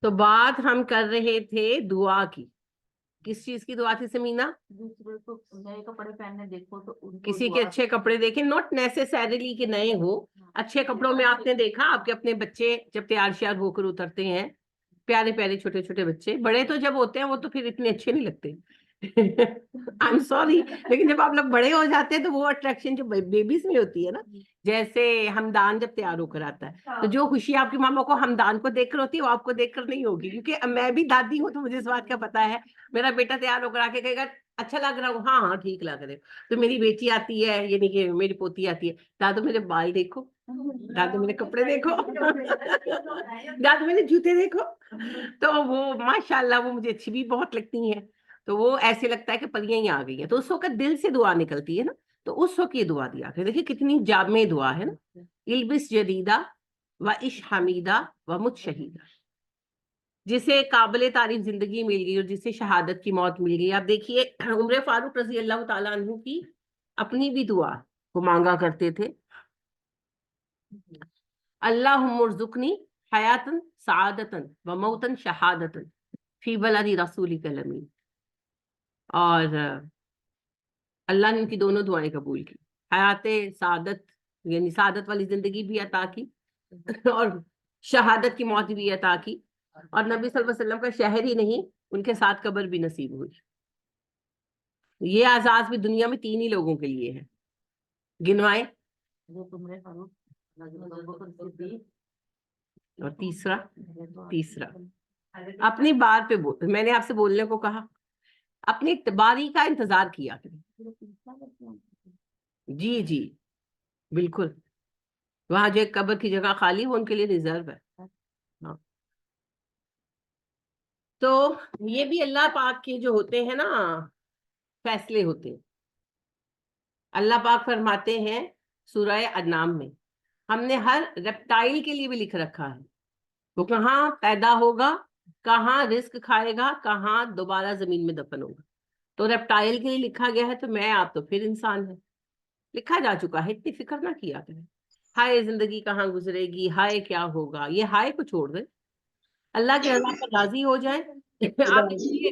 تو بات ہم کر رہے تھے دعا کی. کس چیز کی دعا تھی سمینا؟ دوسرے کو نئے کپڑے پہننے دیکھو تو ان کو کسی کے اچھے کپڑے دیکھیں، نوٹ نیسیسریلی کہ نئے ہو. اچھے کپڑوں میں آپ نے دیکھا آپ کے اپنے بچے جب تیار شیار ہو کر اترتے ہیں، پیارے پیارے چھوٹے چھوٹے بچے، بڑے تو جب ہوتے ہیں وہ تو پھر اتنے اچھے نہیں لگتے. آئی ایم سوری، لیکن جب آپ لوگ بڑے ہو جاتے ہیں تو وہ اٹریکشن جو بیبیز میں ہوتی ہے نا، جیسے ہمدان جب تیار ہو کر آتا ہے تو جو خوشی آپ کی ماما کو ہمدان کو دیکھ کر ہوتی ہے وہ آپ کو دیکھ کر نہیں ہوگی، کیونکہ میں بھی دادی ہوں تو مجھے اس بات کا پتا ہے. میرا بیٹا تیار ہو کر آ کے کہے گا اچھا لگ رہا ہوں، ہاں ہاں ٹھیک لگ رہے. تو میری بیٹی آتی ہے، یعنی کہ میری پوتی آتی ہے، دادو میرے بال دیکھو، دادو میرے کپڑے دیکھو، دادو میرے جوتے دیکھو. تو وہ ماشاء اللہ وہ مجھے اچھی بھی بہت لگتی ہیں. تو وہ ایسے لگتا ہے کہ پریاں ہی آ گئی ہیں. تو اس وقت دل سے دعا نکلتی ہے نا، تو اس وقت یہ دعا دیا کہ دیکھیے کتنی جامع دعا ہے نا. البس جدیدہ و عش حمیدہ و مت شہیدہ. جسے قابل تعریف زندگی مل گئی اور جسے شہادت کی موت مل گئی. آپ دیکھیے عمر فاروق رضی اللہ تعالیٰ عنہ کی اپنی بھی دعا کو مانگا کرتے تھے، اللہم ارزقنی حیاتن سعادتن و موتن شہادتن فی بلد رسولک الامین. اور اللہ نے ان کی دونوں دعائیں قبول کی، حیات سعادت یعنی سعادت والی زندگی بھی عطا کی اور شہادت کی موت بھی عطا کی، اور نبی صلی اللہ علیہ وسلم کا شہر ہی نہیں ان کے ساتھ قبر بھی نصیب ہوئی. یہ اعزاز بھی دنیا میں 3 ہی لوگوں کے لیے ہے، گنوائے. اور تیسرا اپنی بات پہ میں نے آپ سے بولنے کو کہا، اپنی باری کا انتظار کیا کریں. جی جی بالکل، وہاں جو ایک قبر کی جگہ خالی وہ ان کے لیے ریزرو ہے. ہاں. تو یہ بھی اللہ پاک کے جو ہوتے ہیں نا فیصلے ہوتے ہیں. اللہ پاک فرماتے ہیں سورہ انعام میں، ہم نے ہر ریپٹائل کے لیے بھی لکھ رکھا ہے وہ کہاں پیدا ہوگا، کہاں رزق کھائے گا، کہاں دوبارہ زمین میں دفن ہوگا. تو ریپٹائل کے لیے لکھا گیا ہے، تو میں آپ تو پھر انسان ہے، لکھا جا چکا ہے، اتنی فکر نہ کیا کریں. ہائے زندگی کہاں گزرے گی، ہائے کیا ہوگا، یہ ہائے کو چھوڑ دیں، اللہ کے رضا پر راضی ہو جائیں. آپ دیکھیے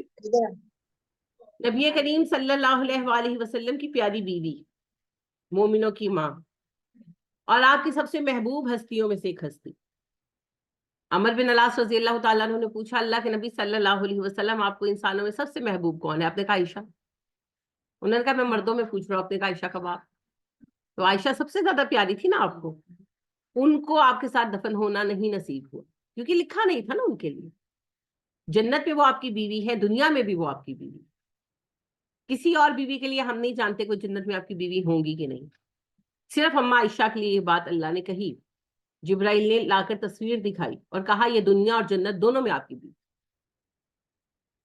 نبی کریم صلی اللہ علیہ وآلہ وسلم کی پیاری بیوی، مومنوں کی ماں، اور آپ کی سب سے محبوب ہستیوں میں سے ایک ہستی عمر بن العاص رضی اللہ تعالیٰ عنہ نے پوچھا اللہ کے نبی صلی اللہ علیہ وسلم آپ کو انسانوں میں سب سے محبوب کون ہے؟ آپ نے کہا عائشہ. انہوں نے کہا میں مردوں میں پوچھ رہا ہوں. آپ نے کہا عائشہ کب؟ آپ تو عائشہ سب سے زیادہ پیاری تھی نا آپ کو. ان کو آپ کے ساتھ دفن ہونا نہیں نصیب ہوا کیونکہ لکھا نہیں تھا نا ان کے لیے. جنت میں وہ آپ کی بیوی ہے، دنیا میں بھی وہ آپ کی بیوی. کسی اور بیوی کے لیے ہم نہیں جانتے کوئی جنت میں آپ کی بیوی ہوں گی کہ نہیں. صرف اما عائشہ کے لیے یہ بات اللہ نے کہی. جبرائیل نے لا کر تصویر دکھائی اور کہا یہ دنیا اور جنت دونوں میں آپ کی بیوی.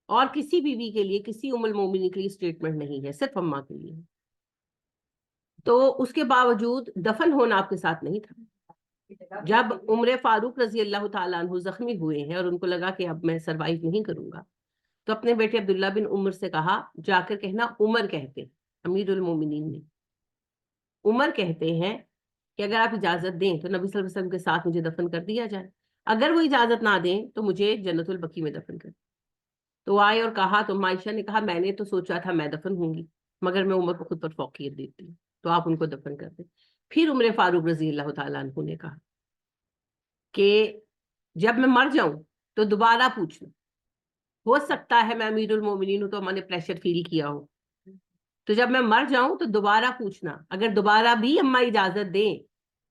اور کسی بیوی کے لیے، کسی ام المومنین کے لیے اسٹیٹمنٹ نہیں ہے، صرف اما کے لیے. تو اس کے باوجود دفن ہونا آپ کے ساتھ نہیں تھا. جب عمر فاروق رضی اللہ تعالیٰ عنہ زخمی ہوئے ہیں اور ان کو لگا کہ اب میں سروائیو نہیں کروں گا، تو اپنے بیٹے عبداللہ بن عمر سے کہا جا کر کہنا عمر کہتے، امیر المومنین نے، عمر کہتے ہیں کہ اگر آپ اجازت دیں تو نبی صلی اللہ علیہ وسلم کے ساتھ مجھے دفن کر دیا جائے، اگر وہ اجازت نہ دیں تو مجھے جنت البقیع میں دفن کر دیں. تو آئے اور کہا، تو عائشہ نے کہا میں نے تو سوچا تھا میں دفن ہوں گی، مگر میں عمر کو خود پر فوقیت دیتی ہوں، تو آپ ان کو دفن کر دیں. پھر عمر فاروق رضی اللہ تعالیٰ عنہ نے کہا کہ جب میں مر جاؤں تو دوبارہ پوچھنا، ہو سکتا ہے میں امیر المومنین ہوں تو میں نے پریشر فیل کیا ہو، تو جب میں مر جاؤں تو دوبارہ پوچھنا، اگر دوبارہ بھی اماں اجازت دیں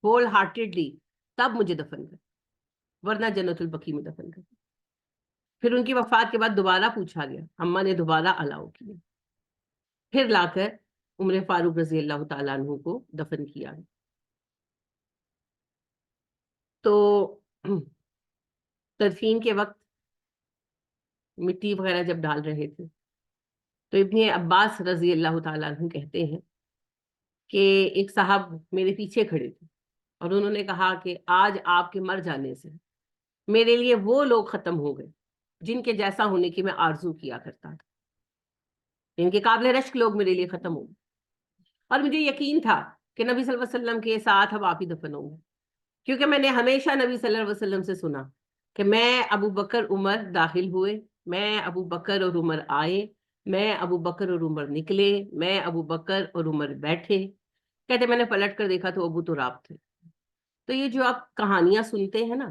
ہول ہارٹیڈلی تب مجھے دفن کر، ورنہ جنت البقیع میں دفن کر. پھر ان کی وفات کے بعد دوبارہ پوچھا گیا، اماں نے دوبارہ الاؤ کیا، پھر لا کر عمر فاروق رضی اللہ تعالیٰ عنہ کو دفن کیا. تو تدفین کے وقت مٹی وغیرہ جب ڈال رہے تھے تو ابن عباس رضی اللہ تعالیٰ عنہ کہتے ہیں کہ ایک صاحب میرے پیچھے کھڑے تھے اور انہوں نے کہا کہ آج آپ کے مر جانے سے میرے لیے وہ لوگ ختم ہو گئے جن کے جیسا ہونے کی میں آرزو کیا کرتا تھا، ان کے قابل رشک لوگ میرے لیے ختم ہو گئے. اور مجھے یقین تھا کہ نبی صلی اللہ علیہ وسلم کے ساتھ اب آپ ہی دفن ہوں گے، کیونکہ میں نے ہمیشہ نبی صلی اللہ علیہ وسلم سے سنا کہ میں ابو بکر عمر داخل ہوئے، میں ابو بکر اور عمر آئے، میں ابو بکر اور عمر نکلے، میں ابو بکر اور عمر بیٹھے. کہتے میں نے پلٹ کر دیکھا تو ابو تراب تھے. تو یہ جو آپ کہانیاں سنتے ہیں نا،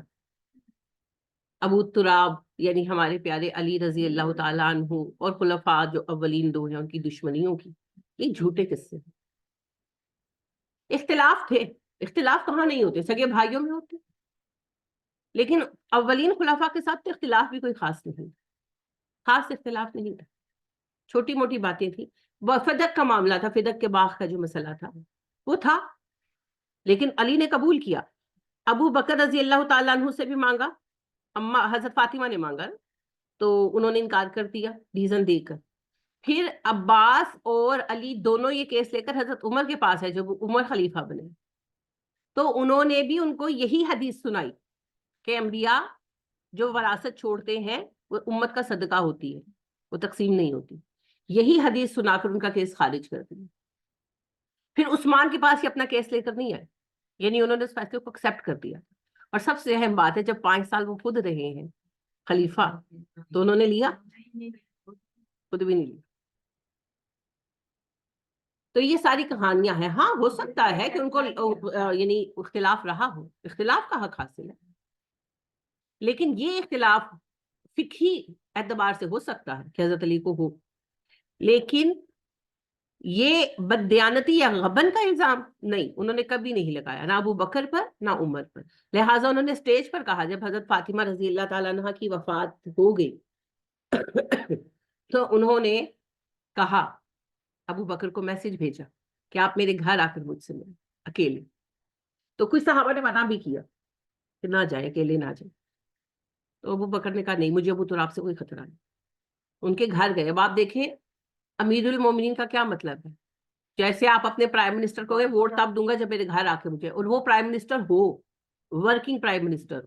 ابو تراب یعنی ہمارے پیارے علی رضی اللہ تعالیٰ عنہ اور خلفاء جو اولین دو ہیں ان کی دشمنیوں کی، یہ جھوٹے قصے ہیں. اختلاف تھے، اختلاف کہاں نہیں ہوتے، سگے بھائیوں میں ہوتے، لیکن اولین خلفاء کے ساتھ تو اختلاف بھی کوئی خاص نہیں، خاص اختلاف نہیں تھا، چھوٹی موٹی باتیں تھی. فدق کا معاملہ تھا، فدق کے باغ کا جو مسئلہ تھا وہ تھا، لیکن علی نے قبول کیا. ابو بکر رضی اللہ تعالیٰ عنہ سے بھی مانگا، اما حضرت فاطمہ نے مانگا تو انہوں نے انکار کر دیا ریزن دے کر. پھر عباس اور علی دونوں یہ کیس لے کر حضرت عمر کے پاس ہے جب عمر خلیفہ بنے، تو انہوں نے بھی ان کو یہی حدیث سنائی کہ انبیاء جو وراثت چھوڑتے ہیں وہ امت کا صدقہ ہوتی ہے، وہ تقسیم نہیں ہوتی. یہی حدیث سنا کر ان کا کیس خارج کر دیا. پھر عثمان کے پاس یہ اپنا کیس لے کر نہیں آئے، یعنی انہوں نے اس فیصلے کو ایکسپٹ کر دیا. اور سب سے اہم بات ہے جب 5 سال وہ خود رہے ہیں خلیفہ تو انہوں نے لیا خود بھی نہیں لیا. تو یہ ساری کہانیاں ہیں. ہاں ہو سکتا ہے کہ ان کو یعنی اختلاف رہا ہو، اختلاف کا حق حاصل ہے، لیکن یہ اختلاف فقہی اعتبار سے ہو سکتا ہے کہ حضرت علی کو ہو، لیکن یہ بددیانتی یا غبن کا الزام نہیں، انہوں نے کبھی نہیں لگایا، نہ ابو بکر پر نہ عمر پر. لہٰذا انہوں نے اسٹیج پر کہا جب حضرت فاطمہ رضی اللہ تعالیٰ عنہ کی وفات ہو گئی تو انہوں نے کہا، ابو بکر کو میسج بھیجا کہ آپ میرے گھر آ کر مجھ سے ملیں اکیلے. تو کچھ صحابہ نے منع بھی کیا کہ نہ جائیں، اکیلے نہ جائیں. تو ابو بکر نے کہا نہیں، مجھے ابو تراب سے کوئی خطرہ نہیں. ان کے گھر گئے. اب آپ دیکھیں امیر المومنین کا کیا مطلب ہے، جیسے آپ اپنے پرائم منسٹر کو ووٹ تب دوں گا جب میرے گھر آ کے مجھے، اور وہ پرائم منسٹر ہو، ورکنگ پرائم منسٹر،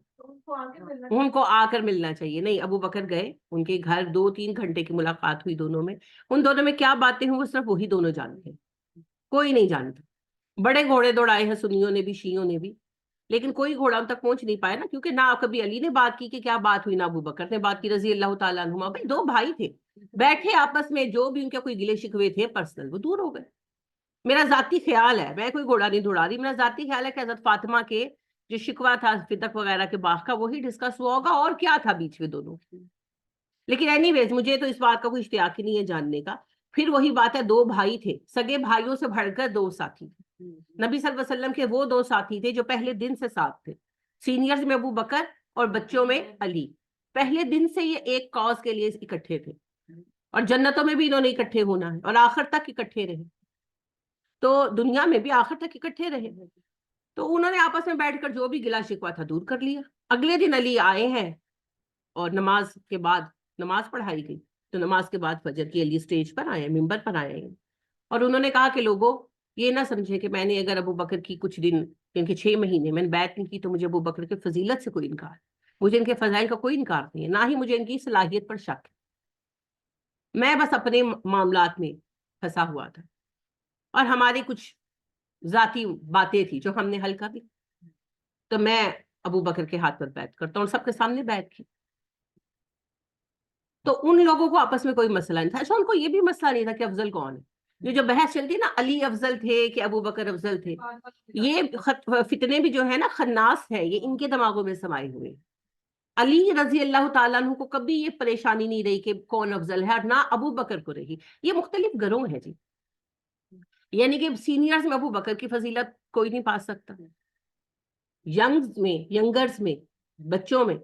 ان کو آ کر ملنا چاہیے. نہیں، ابو بکر گئے ان کے گھر، 2-3 گھنٹے کی ملاقات ہوئی دونوں میں. ان دونوں میں کیا باتیں ہوں وہ صرف وہی دونوں جانتے ہیں، کوئی نہیں جانتا. بڑے گھوڑے دوڑائے ہیں سنیوں نے بھی شیعوں نے بھی، لیکن کوئی گھوڑا ان تک پہنچ نہیں پایا نا، کیونکہ نہ کبھی علی نے بات کی کہ کیا بات ہوئی، نہ ابو بکر نے بات کی رضی اللہ تعالیٰ عنہما. بھائی 2 بھائی تھے بیٹھے آپس میں، جو بھی ان کے کوئی گلے شکوے تھے پرسنل وہ دور ہو گئے. میرا ذاتی خیال ہے، میں کوئی گھوڑا نہیں دوڑا رہی، میرا ذاتی خیال ہے کہ حضرت فاطمہ کے جو شکوہ تھا فتق وغیرہ کے باغ کا وہی ڈسکس ہوا ہوگا، اور کیا تھا بیچ میں دونوں. لیکن اینی ویز مجھے تو اس بات کا کوئی اشتیاق ہی نہیں ہے جاننے کا. پھر وہی بات ہے، 2 بھائی تھے، سگے بھائیوں سے بڑھ کر 2 ساتھی تھے. نبی صلی اللہ علیہ وسلم کے وہ 2 ساتھی تھے جو پہلے دن سے ساتھ تھے. سینئرز میں ابو بکر اور بچوں میں علی. پہلے دن سے یہ ایک کاز کے لیے اکٹھے تھے، اور جنتوں میں بھی انہوں نے اکٹھے ہونا ہے، اور آخر تک اکٹھے رہے. تو دنیا میں بھی آخر تک اکٹھے رہے. تو انہوں نے آپس میں بیٹھ کر جو بھی گلا شکوا تھا دور کر لیا. اگلے دن علی آئے ہیں اور نماز کے بعد نماز پڑھائی گئی، تو نماز کے بعد فجر کی علی سٹیج پر آئے، ممبر پر آئے ہیں، اور انہوں نے کہا کہ لوگوں یہ نہ سمجھے کہ میں نے اگر ابو بکر کی کچھ دن، کیونکہ 6 مہینے میں نے بیعت نہیں کی تو مجھے ابو بکر کی فضیلت سے کوئی انکار، مجھے ان کے فضائل کا کوئی انکار نہیں ہے، نہ ہی مجھے ان کی صلاحیت پر شک ہے. میں بس اپنے معاملات میں پھنسا ہوا تھا، اور ہماری کچھ ذاتی باتیں تھی جو ہم نے حل کر لی، تو میں ابو بکر کے ہاتھ پر بیعت کرتا ہوں، اور سب کے سامنے بیعت کی. تو ان لوگوں کو آپس میں کوئی مسئلہ نہیں تھا. اچھا ان کو یہ بھی مسئلہ نہیں تھا کہ افضل کون ہے. یہ جو بحث چلتی نا علی افضل تھے کہ ابو بکر افضل تھے، یہ فتنے بھی جو ہے نا خناس ہے، یہ ان کے دماغوں میں سمائے ہوئے. علی رضی اللہ تعالیٰ عنہ کو کبھی یہ پریشانی نہیں رہی کہ کون افضل ہے، اور نہ ابو بکر کو رہی. یہ مختلف گروہ ہیں جی، یعنی کہ سینئرز میں ابو بکر کی فضیلت کوئی نہیں پا سکتا، ینگرز میں بچوں میں،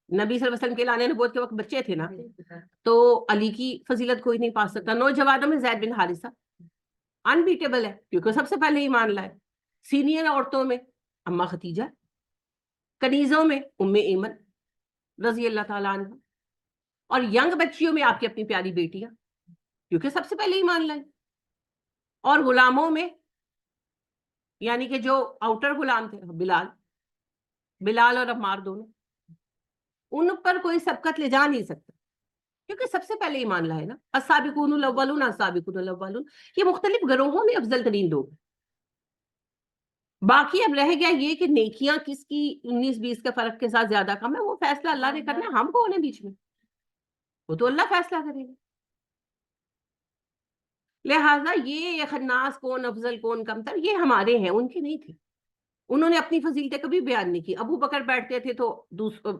نبی صلی اللہ علیہ وسلم کے اعلان نبوت کے وقت بچے تھے نا، تو علی کی فضیلت کوئی نہیں پا سکتا. نوجوانوں میں زید بن حارثہ انبیٹیبل ہے کیونکہ سب سے پہلے ایمان لائے. سینئر عورتوں میں اما ختیجہ، کنیزوں میں ام ایمن رضی اللہ تعالیٰ عنہ، اور ینگ بچیوں میں آپ کی اپنی پیاری بیٹیاں کیونکہ سب سے پہلے ایمان لائے. اور غلاموں میں یعنی کہ جو آؤٹر غلام تھے، بلال اور عمار دونوں، ان پر کوئی سبقت لے جا نہیں سکتا کیونکہ سب سے پہلے ایمان لائے نا. السابقون الاولون السابقون الاولون، یہ مختلف گروہوں میں افضل ترین لوگ. باقی اب رہ گیا یہ کہ نیکیاں کس کی 19-20 کے فرق کے ساتھ زیادہ کم ہے، وہ فیصلہ اللہ نے کرنا ہے، ہم کون ہیں بیچ میں؟ وہ تو اللہ فیصلہ کرے گا. لہٰذا یہ خناس کون افضل کون کمتر یہ ہمارے ہیں، ان کے نہیں تھے. انہوں نے اپنی فضیلتیں کبھی بیان نہیں کی. ابو بکر بیٹھتے تھے تو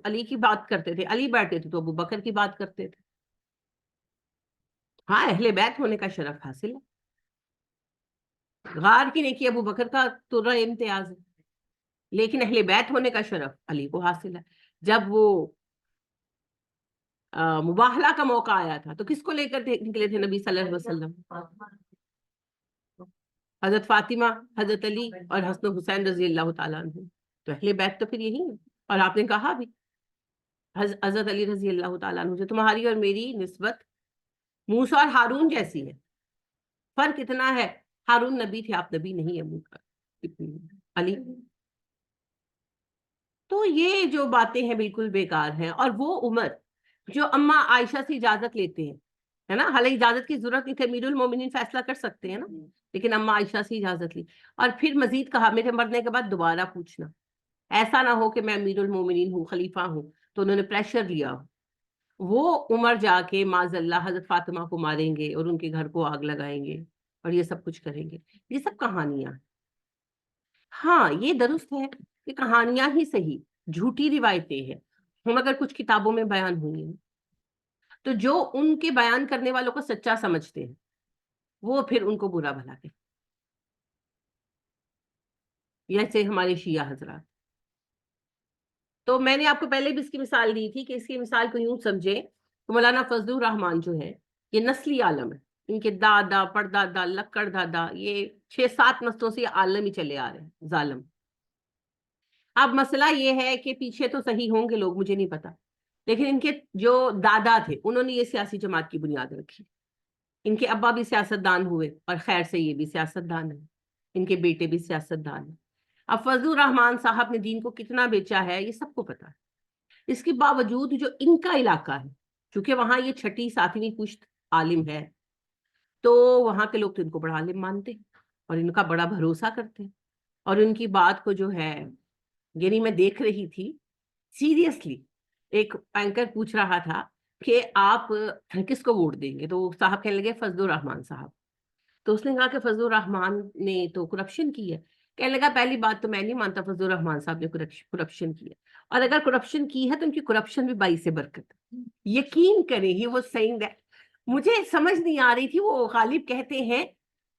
علی کی بات کرتے تھے، علی بیٹھتے تھے تو ابو بکر کی بات کرتے تھے. ہاں اہل بیت ہونے کا شرف حاصل ہے. غار کی نیکی ابو بکر کا ترہ امتیاز ہے، لیکن اہل بیت ہونے کا شرف علی کو حاصل ہے. جب وہ مباہلہ کا موقع آیا تھا تو کس کو لے کر نکلے تھے نبی صلی اللہ علیہ وسلم؟ حضرت فاطمہ، حضرت علی اور حسن و حسین رضی اللہ تعالیٰ عنہ. تو اہل بیت تو پھر یہی ہے. اور آپ نے کہا بھی حضرت علی رضی اللہ تعالیٰ عنہ سے تمہاری اور میری نسبت موسیٰ اور ہارون جیسی ہے. فرق اتنا ہے ہارون نبی تھے، آپ نبی نہیں ہے. علی. تو یہ جو باتیں ہیں بالکل بیکار ہیں. اور وہ عمر جو اماں عائشہ سے اجازت لیتے ہیں، ہے نا، حالانکہ اجازت کی ضرورت نہیں تھی، امیر المومنین فیصلہ کر سکتے ہیں نا، لیکن اماں عائشہ سے اجازت لی اور پھر مزید کہا میرے مرنے کے بعد دوبارہ پوچھنا. ایسا نہ ہو کہ میں امیر المومنین ہوں، خلیفہ ہوں، تو انہوں نے پریشر لیا. وہ عمر جا کے معاذ اللہ حضرت فاطمہ کو ماریں گے اور ان کے گھر کو آگ لگائیں گے اور یہ سب کچھ کریں گے. یہ سب کہانیاں. ہاں یہ درست ہے کہ کہانیاں ہی صحیح، جھوٹی روایتیں ہیں، ہم اگر کچھ کتابوں میں بیان ہوئی ہیں تو جو ان کے بیان کرنے والوں کو سچا سمجھتے ہیں وہ پھر ان کو برا بھلا کہتے ہیں. جیسے ہمارے شیعہ حضرات. تو میں نے آپ کو پہلے بھی اس کی مثال دی تھی کہ اس کی مثال کو یوں سمجھے کہ مولانا فضل الرحمان جو ہے یہ نسلی عالم ہے. ان کے دادا پردادا لکڑ دادا یہ 6-7 نسلوں سے یہ عالم ہی چلے آ رہے ہیں ظالم. اب مسئلہ یہ ہے کہ پیچھے تو صحیح ہوں گے لوگ، مجھے نہیں پتا، لیکن ان کے جو دادا تھے انہوں نے یہ سیاسی جماعت کی بنیاد رکھی. ان کے ابا بھی سیاست دان ہوئے اور خیر سے یہ بھی سیاست دان ہے، ان کے بیٹے بھی سیاست دان ہیں. اب فضل الرحمان صاحب نے دین کو کتنا بیچا ہے یہ سب کو پتا ہے. اس کے باوجود جو ان کا علاقہ ہے، چونکہ وہاں یہ 6-7ویں پشت عالم ہے، تو وہاں کے لوگ تو ان کو بڑا عالم مانتے ہیں اور ان کا بڑا بھروسہ کرتے ہیں. اور ان کی بات کو جو ہے، یعنی میں دیکھ رہی تھی سیریسلی، ایک اینکر پوچھ رہا تھا کہ آپ کس کو ووٹ دیں گے، تو صاحب کہنے لگے فضل الرحمان صاحب. تو اس نے کہا کہ فضل الرحمان نے تو کرپشن کی ہے. کہنے لگا پہلی بات تو میں نہیں مانتا فضل الرحمان صاحب نے کرپشن کی ہے، اور اگر کرپشن کی ہے تو ان کی کرپشن بھی باعث برکت. یقین کریں ہی وہ سینگ دیٹ. مجھے سمجھ نہیں آ رہی تھی. وہ غالب کہتے ہیں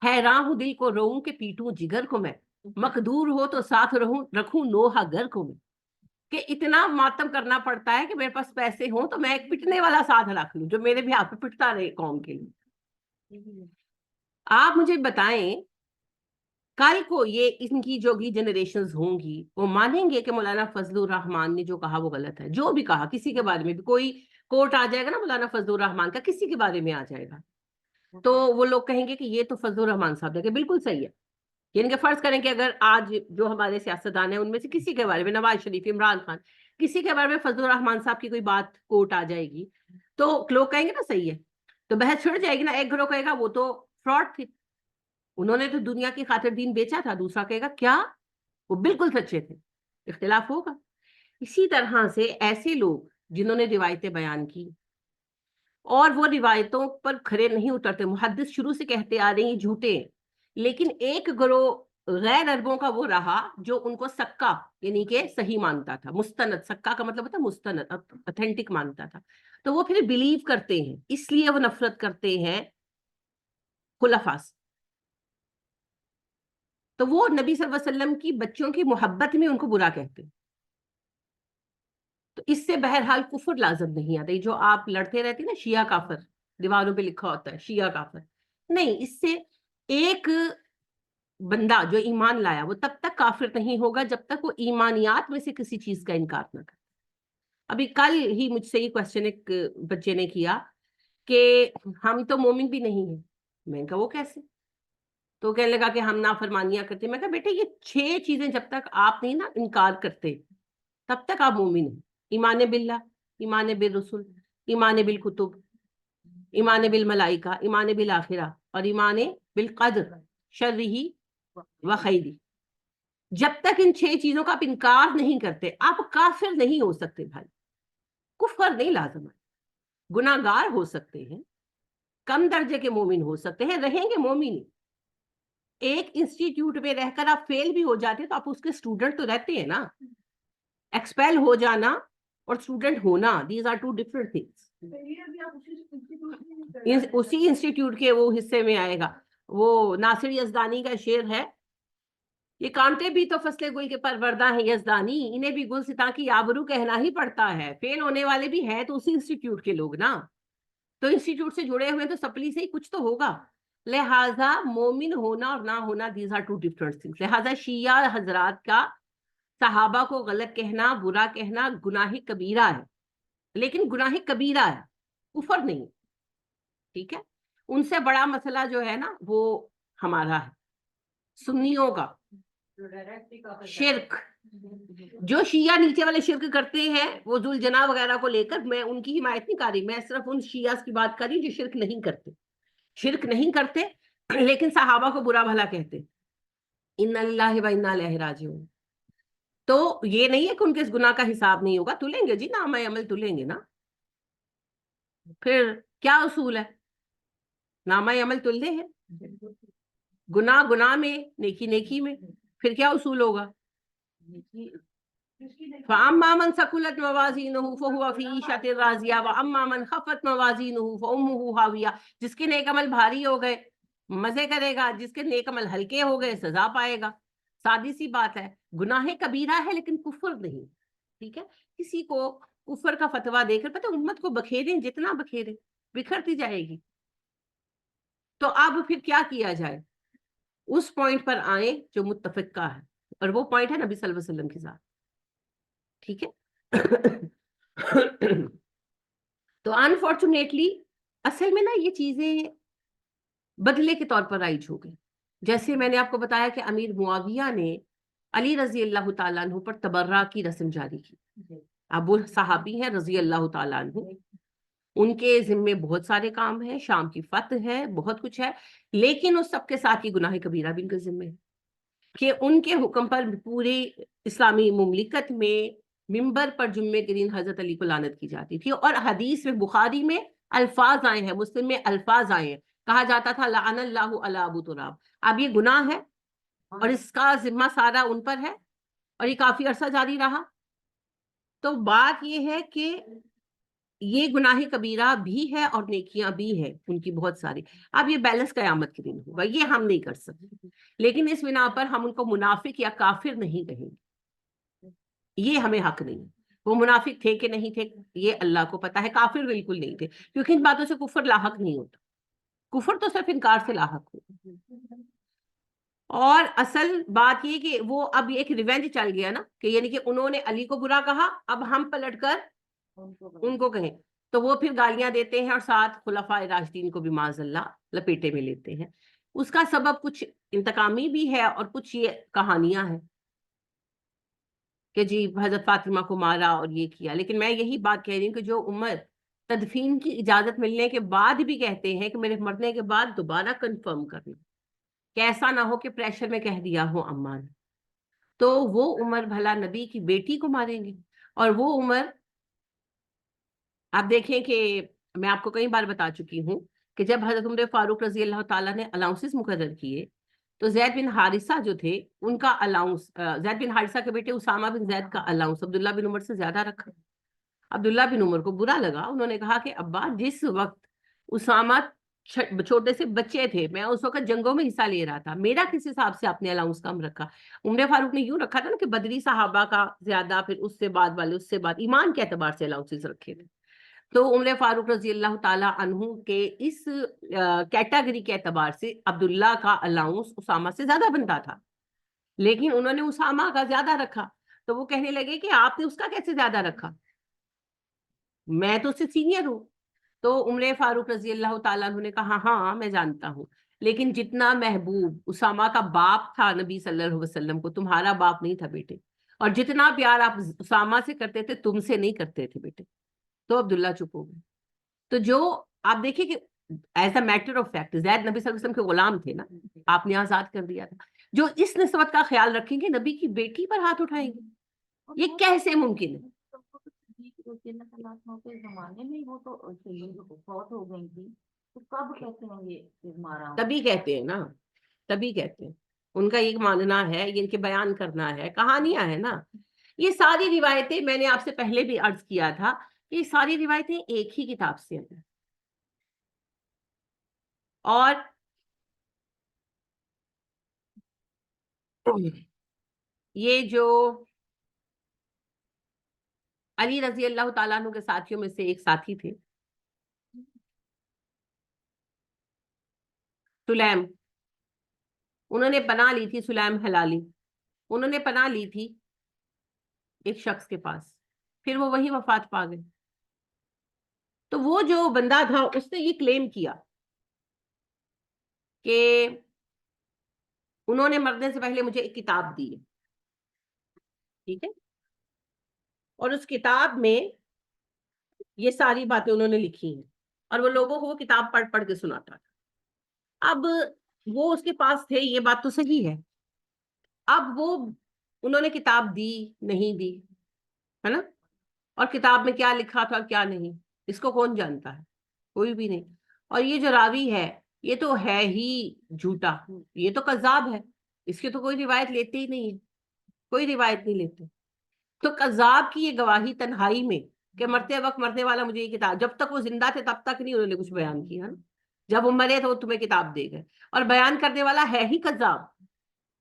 حیران ہوں دل کو روؤں کہ پیٹوں جگر کو میں، مقدور ہو تو ساتھ رکھوں نوحہ گر کو میں. کہ اتنا ماتم کرنا پڑتا ہے کہ میرے پاس پیسے ہوں تو میں ایک پٹنے والا ساتھ رکھ لوں جو میرے بھی ہاتھ پہ پٹتا رہے قوم کے لیے. آپ مجھے بتائیں کل کو یہ ان کی جو بھی جنریشنز ہوں گی وہ مانیں گے کہ مولانا فضل الرحمان نے جو کہا وہ غلط ہے؟ جو بھی کہا، کسی کے بارے میں بھی کوئی کوٹ آ جائے گا نا مولانا فضل الرحمان کا، کسی کے بارے میں آ جائے گا، تو وہ لوگ کہیں گے کہ یہ تو فضل الرحمان صاحب ہے، کہ بالکل صحیح ہے. یعنی کہ فرض کریں کہ اگر آج جو ہمارے سیاستدان ہیں ان میں سے کسی کے بارے میں، نواز شریف، عمران خان، کسی کے بارے میں فضل الرحمان صاحب کی کوئی بات کوٹ آ جائے گی تو لوگ کہیں گے نا صحیح ہے، تو بحث چھڑ جائے گی نا. ایک گروہ کہے گا وہ تو فراڈ تھے، انہوں نے تو دنیا کی خاطر دین بیچا تھا. دوسرا کہے گا کیا وہ بالکل سچے تھے. اختلاف ہوگا. اسی طرح سے ایسے لوگ جنہوں نے روایتیں بیان کی اور وہ روایتوں پر کھرے نہیں اترتے، محدث شروع سے کہتے آ رہے ہیں جھوٹے، لیکن ایک گروہ غیر عربوں کا وہ رہا جو ان کو سکا یعنی کہ صحیح مانتا تھا. مستند، سکا کا مطلب ہوتا ہے مستند، اتھینٹک مانتا تھا. تو وہ پھر بلیو کرتے ہیں، اس لیے وہ نفرت کرتے ہیں خلفاء سے. تو وہ نبی صلی اللہ علیہ وسلم کی بچوں کی محبت میں ان کو برا کہتے ہیں. تو اس سے بہرحال کفر لازم نہیں آتا. جو آپ لڑتے رہتے نا شیعہ کافر، دیواروں پہ لکھا ہوتا ہے شیعہ کافر، نہیں، اس سے ایک بندہ جو ایمان لایا وہ تب تک کافر نہیں ہوگا جب تک وہ ایمانیات میں سے کسی چیز کا انکار نہ کرے. ابھی کل ہی مجھ سے یہ کوشچن ایک بچے نے کیا کہ ہم تو مومن بھی نہیں ہیں. میں نے کہا وہ کیسے؟ تو کہنے لگا کہ ہم نافرمانیاں کرتے. میں کہا بیٹے یہ 6 چیزیں جب تک آپ نہیں نا انکار کرتے تب تک آپ مومن ہیں. ایمان باللہ، ایمان بالرسول، ایمان بالکتب، ایمان بالملائکہ، ایمان بالآخرہ، اور ایمان بالقدر شرعی و خیری. جب تک ان 6 چیزوں کا آپ انکار نہیں کرتے آپ کافر نہیں ہو سکتے بھائی. کفر نہیں لازم ہے. گناہگار ہو سکتے ہیں, کم درجے کے مومن ہو سکتے ہیں, رہیں گے مومن. ایک انسٹیٹیوٹ میں رہ کر آپ فیل بھی ہو جاتے تو آپ اس کے اسٹوڈنٹ تو رہتے ہیں نا. ایکسپیل ہو جانا اور اسٹوڈنٹ ہونا, دیز آر 2 ڈفرنٹ تھنگس. اسی انسٹیٹیوٹ کے وہ حصے میں آئے گا. وہ ناصر یزدانی کا شعر ہے, یہ کانٹے بھی تو فصل گل کے پروردہ ہیں یزدانی, انہیں بھی گلستاں کی آبرو کہنا ہی پڑتا ہے. فیل ہونے والے بھی ہیں تو اسی انسٹیٹیوٹ کے لوگ نا, تو انسٹیٹیوٹ سے جڑے ہوئے تو سپلی سے ہی کچھ تو ہوگا. لہٰذا مومن ہونا اور نہ ہونا دیز آر 2 ڈفرنٹ تھنگس. لہٰذا شیعہ حضرات کا صحابہ کو غلط کہنا, برا کہنا گناہ کبیرہ ہے, لیکن گناہ کبیرہ ہے, کفر نہیں. ٹھیک ہے, ان سے بڑا مسئلہ جو ہے نا وہ ہمارا ہے سنیوں کا شرک. جو شیعہ نیچے والے شرک کرتے ہیں وہ ذوالجناح وغیرہ کو لے کر, میں ان کی حمایت نہیں کر رہی, میں صرف ان شیعہ کی بات کر رہی ہوں جو شرک نہیں کرتے. شرک نہیں کرتے لیکن صحابہ کو برا بھلا کہتے, ان اللہ و انا الیہ راجعون. تو یہ نہیں ہے کہ ان کے اس گناہ کا حساب نہیں ہوگا, تلیں گے جی, نامہ عمل تلیں گے نا. پھر کیا اصول ہے, نامہ عمل تلنے ہیں, گناہ گناہ میں, نیکی نیکی میں, پھر کیا اصول ہوگا. فَأَمَّا مَنْ ثَقُلَتْ مَوَازِينُهُ فَهُوَ فِي عِيشَةٍ رَاضِيَةٍ وَأَمَّا مَنْ خَفَّتْ مَوَازِينُهُ فَأُمُّهُ هَاوِيَةٌ. جس کے نیک عمل بھاری ہو گئے مزے کرے گا, جس کے نیک عمل ہلکے ہو گئے سزا پائے گا. سادی سی بات ہے. گناہ کبیرہ ہے لیکن کفر نہیں. ٹھیک ہے, کسی کو کفر کا فتویٰ دے کر, پتہ امت کو بکھیریں, جتنا بکھیریں بکھرتی جائے گی. تو اب پھر کیا کیا جائے, اس پوائنٹ پر آئیں جو متفق کا ہے, اور وہ پوائنٹ ہے نبی صلی اللہ علیہ وسلم کے ساتھ. ٹھیک ہے. تو انفارچونیٹلی اصل میں نا یہ چیزیں بدلے کے طور پر رائج ہو گئی. جیسے میں نے آپ کو بتایا کہ امیر معاویہ نے علی رضی اللہ تعالیٰ عنہ پر تبرہ کی رسم جاری کی. اب وہ صحابی ہیں رضی اللہ تعالیٰ عنہ, ان کے ذمے بہت سارے کام ہیں, شام کی فتح ہے, بہت کچھ ہے, لیکن اس سب کے ساتھ یہ گناہ کبیرہ بھی ان کے ذمے ہے کہ ان کے حکم پر پوری اسلامی مملکت میں ممبر پر جمعے کے دن حضرت علی کو لعنت کی جاتی تھی. اور حدیث میں بخاری میں الفاظ آئے ہیں, مسلم میں الفاظ آئے ہیں, کہا جاتا تھا لعن اللہ علی ابو تراب. اب یہ گناہ ہے اور اس کا ذمہ سارا ان پر ہے, اور یہ کافی عرصہ جاری رہا. تو بات یہ ہے کہ یہ گناہ کبیرہ بھی ہے اور نیکیاں بھی ہیں ان کی بہت ساری. اب یہ بیلنس قیامت کے دن ہوگا, یہ ہم نہیں کر سکتے, لیکن اس بنا پر ہم ان کو منافق یا کافر نہیں کہیں گے, یہ ہمیں حق نہیں. وہ منافق تھے کہ نہیں تھے یہ اللہ کو پتا ہے, کافر بالکل نہیں تھے, کیونکہ ان باتوں سے کفر لاحق نہیں ہوتا. کفر تو صرف انکار سے لاحق ہوتا. اور اصل بات یہ کہ وہ اب ایک ریونج چل گیا نا, کہ یعنی کہ انہوں نے علی کو برا کہا, اب ہم پلٹ کر ان کو کہیں, تو وہ پھر گالیاں دیتے ہیں اور ساتھ خلفائے راشدین کو بھی معاذ اللہ لپیٹے میں لیتے ہیں. اس کا سبب کچھ انتقامی بھی ہے اور کچھ یہ کہانیاں ہیں کہ جی حضرت فاطمہ کو مارا اور یہ کیا. لیکن میں یہی بات کہہ رہی ہوں کہ جو عمر تدفین کی اجازت ملنے کے بعد بھی کہتے ہیں کہ میرے مرنے کے بعد دوبارہ کنفرم کرنا, کہ ایسا نہ ہو کہ پریشر میں کہہ دیا ہو اماں نے, تو وہ عمر بھلا نبی کی بیٹی کو ماریں گے. اور وہ عمر آپ دیکھیں کہ میں آپ کو کئی بار بتا چکی ہوں کہ جب حضرت عمر فاروق رضی اللہ تعالیٰ نے الاؤنسز مقرر کیے تو زید بن حارثہ جو تھے ان کا الاؤنس, زید بن حارثہ کے بیٹے اسامہ بن زید کا الاؤنس عبداللہ بن عمر سے زیادہ رکھا. عبداللہ بن عمر کو برا لگا, انہوں نے کہا کہ ابا جس وقت اسامہ چھوٹے سے بچے تھے, میں اس وقت جنگوں میں حصہ لے رہا تھا, میرا کس حساب سے آپ نے الاؤنس کم رکھا. عمر فاروق نے یوں رکھا تھا نا کہ بدری صحابہ کا زیادہ, پھر اس سے بعد والے, اس سے بعد ایمان کے اعتبار سے الاؤنسز رکھے تھے. تو عمر فاروق رضی اللہ تعالیٰ عنہ کے اس کیٹیگری کے اعتبار سے عبداللہ کا الاؤنس اسامہ سے زیادہ بنتا تھا, لیکن انہوں نے اسامہ کا زیادہ رکھا. تو وہ کہنے لگے کہ آپ نے اس کا کیسے زیادہ رکھا, میں تو اس سے سینئر ہوں. تو عمر فاروق رضی اللہ تعالیٰ عنہ نے کہا ہاں میں جانتا ہوں, لیکن جتنا محبوب اسامہ کا باپ تھا نبی صلی اللہ علیہ وسلم کو, تمہارا باپ نہیں تھا بیٹے, اور جتنا پیار آپ اسامہ سے کرتے تھے تم سے نہیں کرتے تھے بیٹے. تو عبداللہ چپ ہو گئے. تو جو آپ دیکھیں کہ as a matter of fact Zaid نبی صلی اللہ علیہ وسلم کے غلام تھے نا, آپ نے آزاد کر دیا تھا. جو اس نسبت کا خیال رکھیں گے نبی کی بیٹی پر ہاتھ اٹھائیں گے؟ اور یہ وہ کیسے ممکن ہے؟ جنت اللہ عنہ کے زمانے میں وہ تو فوت ہو گئی تھی، تو کب کہتے ہیں یہ مارا؟ تبھی کہتے ہیں نا، تبھی کہتے ہیں، ان کا یہ ماننا ہے، یہ ان کے بیان کرنا ہے، کہانیاں ہیں نا یہ ساری روایتیں. میں نے آپ سے پہلے بھی عرض کیا تھا کہ یہ ساری روایتیں ایک ہی کتاب سے ہیں. اور یہ جو علی رضی اللہ تعالیٰ عنہ کے ساتھیوں میں سے ایک ساتھی تھے سلیم، انہوں نے پناہ لی تھی، سلیم حلالی، انہوں نے پناہ لی تھی ایک شخص کے پاس، پھر وہ وہی وفات پا گئے. تو وہ جو بندہ تھا اس نے یہ کلیم کیا کہ انہوں نے مرنے سے پہلے مجھے ایک کتاب دی ہے، ٹھیک ہے، اور اس کتاب میں یہ ساری باتیں انہوں نے لکھی ہیں، اور وہ لوگوں کو وہ کتاب پڑھ پڑھ کے سناتا تھا. اب وہ اس کے پاس تھے، یہ بات تو صحیح ہے. اب وہ انہوں نے کتاب دی نہیں دی، ہے نا، اور کتاب میں کیا لکھا تھا اور کیا نہیں، اس کو کون جانتا ہے؟ کوئی بھی نہیں. اور یہ جو راوی ہے یہ تو ہے ہی جھوٹا، یہ تو کذاب ہے، اس کی تو کوئی روایت لیتے ہی نہیں ہے، کوئی روایت نہیں لیتے. تو کذاب کی یہ گواہی تنہائی میں کہ مرتے وقت مرنے والا مجھے یہ کتاب، جب تک وہ زندہ تھے تب تک نہیں انہوں نے کچھ بیان کیا، جب وہ مرے تو وہ تمہیں کتاب دے گئے، اور بیان کرنے والا ہے ہی کذاب،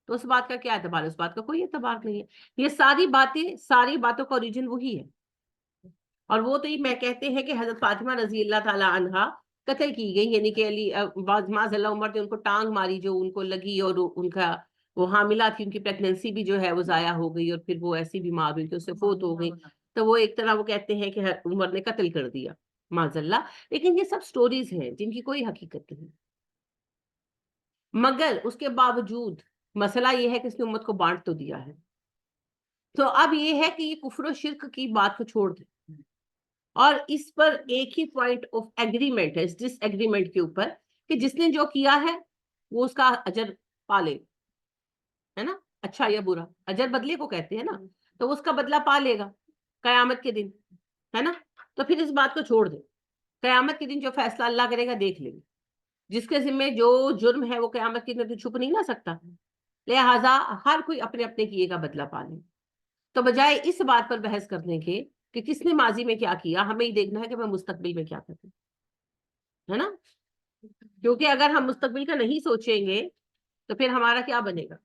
تو اس بات کا کیا اعتبار ہے؟ اس بات کا کوئی اعتبار نہیں ہے. یہ ساری باتیں، ساری باتوں کا اوریجن وہی ہے. اور وہ تو میں کہتے ہیں کہ حضرت فاطمہ رضی اللہ تعالی عنہا قتل کی گئی، یعنی کہ علی معاذ اللہ عمر نے ان کو ٹانگ ماری جو ان کو لگی، اور ان کا وہ حاملہ تھی، ان کی پریگننسی بھی جو ہے وہ ضائع ہو گئی، اور پھر وہ ایسی بیمار ہوئی کہ اس سے فوت ہو گئی. تو وہ ایک طرح وہ کہتے ہیں کہ عمر نے قتل کر دیا معاذ اللہ. لیکن یہ سب سٹوریز ہیں جن کی کوئی حقیقت نہیں. مگر اس کے باوجود مسئلہ یہ ہے کہ اس نے امت کو بانٹ تو دیا ہے. تو اب یہ ہے کہ یہ کفر و شرک کی بات کو چھوڑ دیں، اور اس پر ایک ہی پوائنٹ آف ایگریمنٹ ہے، اس ڈس ایگریمنٹ کے اوپر، کہ جس نے جو کیا ہے وہ اس کا اجر پالے، ہے نا، اچھا یا برا، اجر بدلے کو کہتے ہیں نا، تو اس کا بدلہ پا لے گا قیامت کے دن، ہے نا. تو پھر اس بات کو چھوڑ دیں، قیامت کے دن جو فیصلہ اللہ کرے گا دیکھ لیں گے. جس کے ذمہ جو جرم ہے وہ قیامت کے دن تو چھپ نہیں نہ سکتا، لہذا ہر کوئی اپنے اپنے کیے کا بدلہ پا لے. تو بجائے اس بات پر بحث کرنے کے کہ کس نے ماضی میں کیا کیا، ہمیں یہ دیکھنا ہے کہ میں مستقبل میں کیا کروں، ہے نا. کیونکہ اگر ہم مستقبل کا نہیں سوچیں گے تو پھر ہمارا کیا بنے گا؟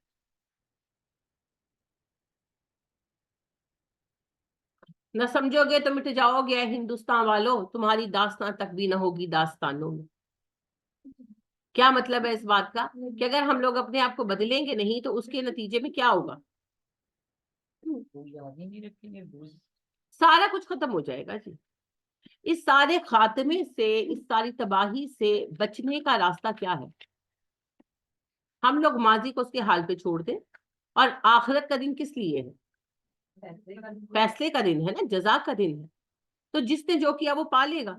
نہ سمجھو گے تو مٹ جاؤ گے ہندوستان والوں، تمہاری داستان تک بھی نہ ہوگی داستانوں میں. کیا مطلب ہے اس بات کا؟ کہ اگر ہم لوگ اپنے آپ کو بدلیں گے نہیں تو اس کے نتیجے میں کیا ہوگا؟ سارا کچھ ختم ہو جائے گا جی. اس سارے خاتمے سے، اس ساری تباہی سے بچنے کا راستہ کیا ہے؟ ہم لوگ ماضی کو اس کے حال پہ چھوڑ دیں، اور آخرت کا دن کس لیے ہے؟ فیصلے کا دن ہے نا، جزا کا دن ہے. تو جس نے جو کیا وہ پالے گا،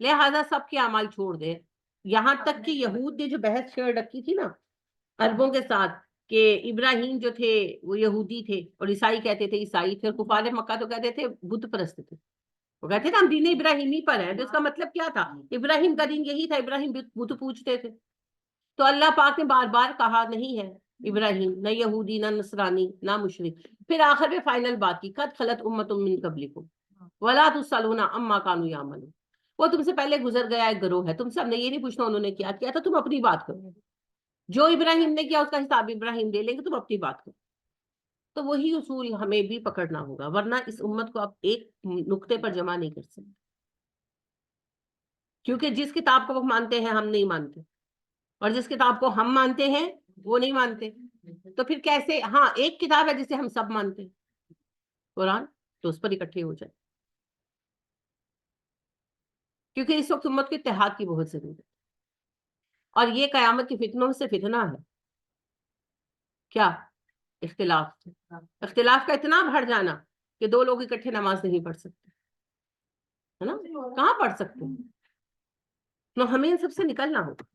لہذا سب کے اعمال چھوڑ دے. یہاں تک کہ یہود نے جو بحث چھیڑ رکھی تھی نا عربوں کے ساتھ، کہ ابراہیم جو تھے وہ یہودی تھے اور عیسائی کہتے تھے عیسائی تھے، اور کفار مکہ تو کہتے تھے بت پرست تھے. وہ کہتے تھے ہم دین ابراہیمی پر ہیں. تو اس کا مطلب کیا تھا؟ ابراہیم کا دین یہی تھا، ابراہیم بت پوجتے تھے. تو اللہ پاک نے بار بار کہا نہیں ہے ابراہیم نہ یہودی نہ نصرانی نہ مشرک. پھر آخر میں فائنل بات کی، قد خلت امت من قبلکم ولا تسألون عما كانوا يعملون. وہ تم سے پہلے گزر گیا ایک گروہ ہے، تم سے ہم نے یہ نہیں پوچھنا انہوں نے کیا کیا تھا، تم اپنی بات کرو. جو ابراہیم نے کیا اس کا حساب ابراہیم دے لیں گے، تم اپنی بات کرو. تو وہی اصول ہمیں بھی پکڑنا ہوگا، ورنہ اس امت کو آپ ایک نقطے پر جمع نہیں کر سکتے. کیونکہ جس کتاب کو وہ مانتے ہیں ہم نہیں مانتے، اور جس کتاب کو ہم مانتے ہیں وہ نہیں مانتے. تو پھر کیسے؟ ہاں ایک کتاب ہے جسے ہم سب مانتے ہیں، قرآن، تو اس پر اکٹھے ہو جائے. کیونکہ اس وقت امت کو اتحاد کی بہت ضرورت ہے، اور یہ قیامت کی فتنوں سے فتنہ ہے. کیا؟ اختلاف. اختلاف کا اتنا بڑھ جانا کہ دو لوگ اکٹھے نماز نہیں پڑھ سکتے، ہے نا، کہاں پڑھ سکتے ہیں. تو ہمیں ان سب سے نکلنا ہوگا.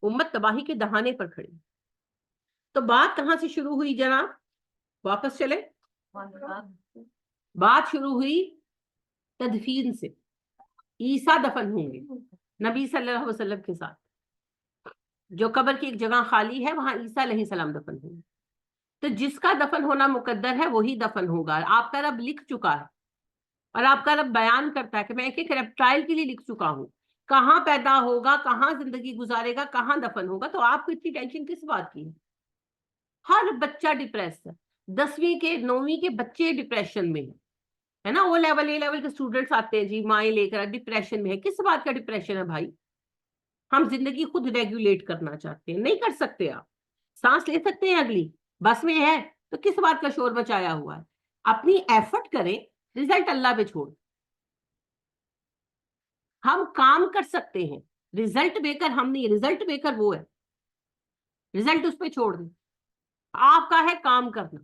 امت تباہی کے دہانے پر کھڑی. تو بات کہاں سے شروع ہوئی جناب؟ واپس چلے. بات شروع ہوئی تدفین سے. عیسیٰ دفن ہوں گے نبی صلی اللہ علیہ وسلم کے ساتھ. جو قبر کی ایک جگہ خالی ہے وہاں عیسیٰ علیہ السلام دفن ہوں گے. تو جس کا دفن ہونا مقدر ہے وہی دفن ہوگا. آپ کا رب لکھ چکا ہے اور آپ کا رب بیان کرتا ہے کہ میں ایک ایک ریپٹائل کے لیے لکھ چکا ہوں کہاں پیدا ہوگا, کہاں زندگی گزارے گا, کہاں دفن ہوگا. تو آپ کو اتنی ٹینشن کس بات کی ہے؟ ہر بچہ ڈپریس ہے. 10ویں کے 9ویں کے بچے ڈپریشن میں ہے نا. وہ لیول اے لیول کے اسٹوڈنٹس آتے ہیں جی مائیں لے کر ڈپریشن میں ہے. کس بات کا ڈپریشن ہے بھائی؟ ہم زندگی خود ریگولیٹ کرنا چاہتے ہیں, نہیں کر سکتے. آپ سانس لے سکتے ہیں اگلی, بس میں ہے, تو کس بات کا شور مچایا ہوا ہے؟ اپنی ایفرٹ کریں, رزلٹ اللہ پہ چھوڑ. ہم کام کر سکتے ہیں, رزلٹ میکر ہم نہیں, رزلٹ میکر وہ ہے. رزلٹ اس پہ چھوڑ دیں. آپ کا ہے کام کرنا,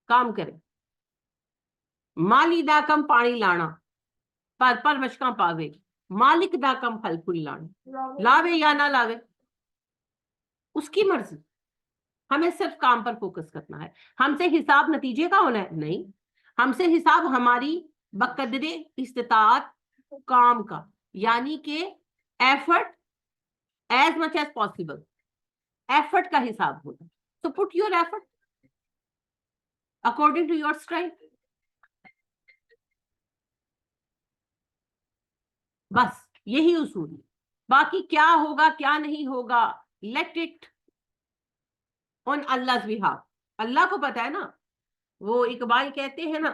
کام کریں. مالی دا کم پانی لانا پر مشکاں پاوے, مالک دا کم پھل پھول لانا. لاوے یا نہ لاوے اس کی مرضی. ہمیں صرف کام پر فوکس کرنا ہے. ہم سے حساب نتیجے کا ہونا ہے نہیں, ہم سے حساب ہماری بقدر استطاعت کام کا, یعنی کہ effort as much as possible, effort کا حساب ہوتا ہے. تو put your effort according to your strength. بس یہی اصول ہے. باقی کیا ہوگا کیا نہیں ہوگا, late it on Allah's behalf. اللہ کو پتا ہے نا. وہ اقبال کہتے ہیں نا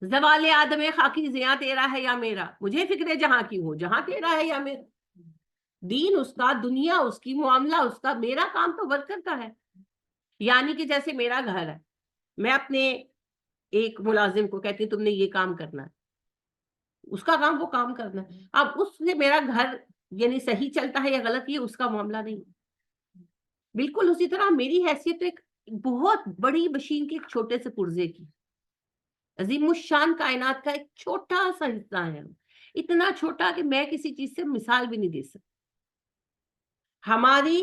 زوال آدم خاکی زیاں تیرا ہے یا میرا, مجھے فکر جہاں کی ہو جہاں تیرا ہے یا میرا. دین اس کا, دنیا اس کی, معاملہ اس کا, میرا کام تو ورکر کا ہے. یعنی کہ جیسے میرا گھر ہے, میں اپنے ایک ملازم کو کہتی ہوں تم نے یہ کام کرنا ہے, اس کا کام وہ کام کرنا ہے. اب اس سے میرا گھر یعنی صحیح چلتا ہے یا غلط, یہ اس کا معاملہ نہیں. بالکل اسی طرح میری حیثیت ایک بہت بڑی مشین کے ایک چھوٹے سے پرزے کی, عظیم الشان کائنات کا ایک چھوٹا سا حصہ ہے. اتنا چھوٹا کہ میں کسی چیز سے مثال بھی نہیں دے سکتی. ہماری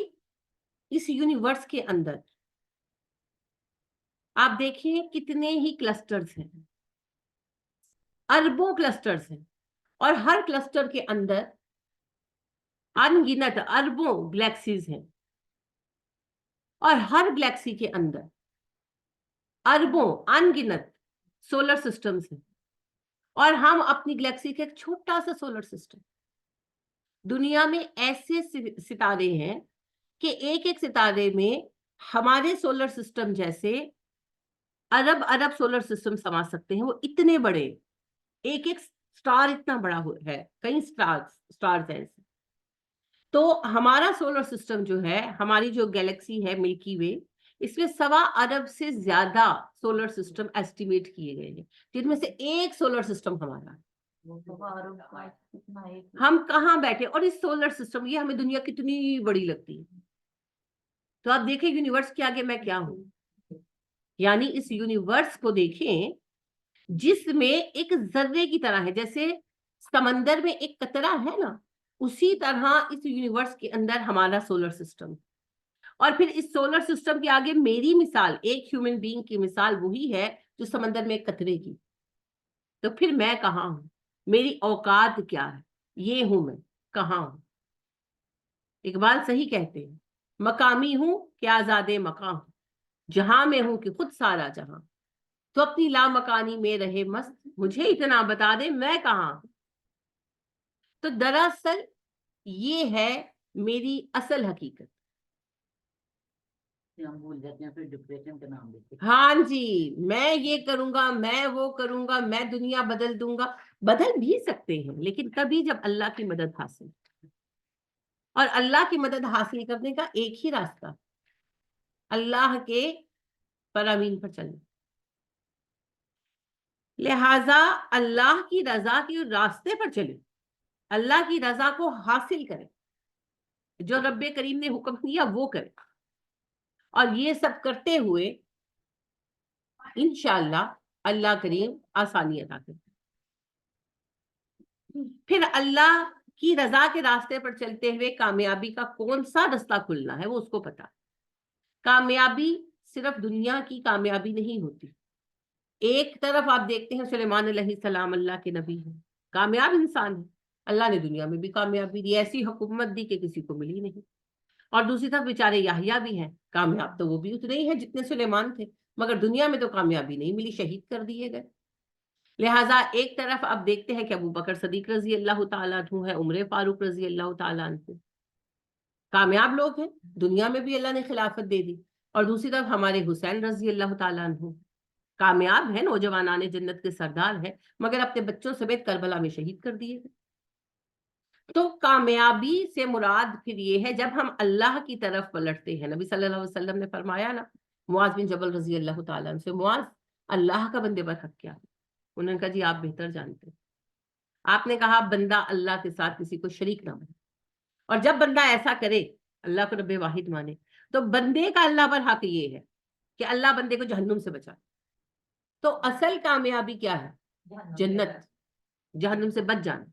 اس یونیورس کے اندر آپ دیکھیں کتنے ہی کلسٹرز ہیں, اربوں کلسٹرز ہیں, اور ہر کلسٹر کے اندر انگنت اربوں گلیکسیز ہیں, اور ہر گلیکسی کے اندر اربوں انگنت سولر سسٹمز ہیں. اور ہم اپنی گلیکسی کا ایک چھوٹا سا سولر سسٹم. دنیا میں ایسے ستارے ہیں کہ ایک ایک ستارے میں ہمارے سولر سسٹم جیسے ارب ارب سولر سسٹم سما سکتے ہیں. وہ اتنے بڑے, ایک ایک سٹار اتنا بڑا ہے, کئی سٹارز ہیں. تو ہمارا سولر سسٹم جو ہے, ہماری جو گیلیکسی ہے ملکی وے, اس میں 1.25 ارب سے زیادہ سولر سسٹم ایسٹیمیٹ کیے گئے ہیں, جن میں سے ایک سولر سسٹم ہمارا ہے. ہم کہاں بیٹھے, اور اس سولر سسٹم, یہ ہمیں دنیا کتنی بڑی لگتی ہے. تو آپ دیکھیں یونیورس کے آگے میں کیا ہوں. یعنی اس یونیورس کو دیکھیں جس میں ایک ذرے کی طرح ہے, جیسے سمندر میں ایک قطرہ ہے نا, اسی طرح اس یونیورس کے اندر ہمارا سولر سسٹم. اور پھر اس سولر سسٹم کے آگے میری مثال, ایک ہیومن بینگ کی مثال وہی ہے جو سمندر میں ایک قطرے کی. تو پھر میں کہاں ہوں, میری اوقات کیا ہے, یہ ہوں میں کہاں ہوں. اقبال صحیح کہتے ہیں, مقامی ہوں کہ آزاد مقام ہوں, جہاں میں ہوں کہ خود سارا جہاں. تو اپنی لامکانی میں رہے مست, مجھے اتنا بتا دے میں کہاں ہوں. تو دراصل یہ ہے میری اصل حقیقت. ہم بھول جاتے ہیں, پھر ڈپریشن کا نام دیتے ہیں. ہاں جی, میں یہ کروں گا, میں وہ کروں گا, میں دنیا بدل دوں گا. بدل بھی سکتے ہیں لیکن تبھی جب اللہ کی مدد حاصل. اور اللہ کی مدد حاصل کرنے کا ایک ہی راستہ, اللہ کے فرامین پر چلنا. لہذا اللہ کی رضا کے راستے پر چلے, اللہ کی رضا کو حاصل کرے, جو رب کریم نے حکم دیا وہ کرے. اور یہ سب کرتے ہوئے انشاءاللہ اللہ کریم آسانی عطا کرے. پھر اللہ کی رضا کے راستے پر چلتے ہوئے کامیابی کا کون سا رستہ کھلنا ہے وہ اس کو پتا. کامیابی صرف دنیا کی کامیابی نہیں ہوتی. ایک طرف آپ دیکھتے ہیں سلیمان علیہ السلام اللہ کے نبی ہیں, کامیاب انسان ہے, اللہ نے دنیا میں بھی کامیابی دی, ایسی حکومت دی کہ کسی کو ملی نہیں. اور دوسری طرف بیچارے یحییٰ بھی ہیں, کامیاب تو وہ بھی اتنے ہی ہیں جتنے سلیمان تھے, مگر دنیا میں تو کامیابی نہیں ملی, شہید کر دیے گئے. لہٰذا ایک طرف آپ دیکھتے ہیں کہ ابو بکر صدیق رضی اللہ تعالیٰ عنہ ہے, عمر فاروق رضی اللہ تعالیٰ عنہ, کامیاب لوگ ہیں, دنیا میں بھی اللہ نے خلافت دے دی. اور دوسری طرف ہمارے حسین رضی اللہ تعالیٰ عنہ کامیاب ہیں, نوجوانان جنت کے سردار ہیں, مگر اپنے بچوں سمیت کربلا میں شہید کر دیے گئے. تو کامیابی سے مراد پھر یہ ہے جب ہم اللہ کی طرف پلٹتے ہیں. نبی صلی اللہ علیہ وسلم نے فرمایا نا معاذ بن جبل رضی اللہ تعالیٰ عنہ سے, معاذ اللہ کا بندے برحق کیا؟ انہوں نے کہا جی آپ بہتر جانتے ہیں. آپ نے کہا بندہ اللہ کے ساتھ کسی کو شریک نہ بنے, اور جب بندہ ایسا کرے اللہ کو رب واحد مانے, تو بندے کا اللہ پر حق یہ ہے کہ اللہ بندے کو جہنم سے بچا. تو اصل کامیابی کیا ہے؟ جنت, جہنم سے بچ جانا.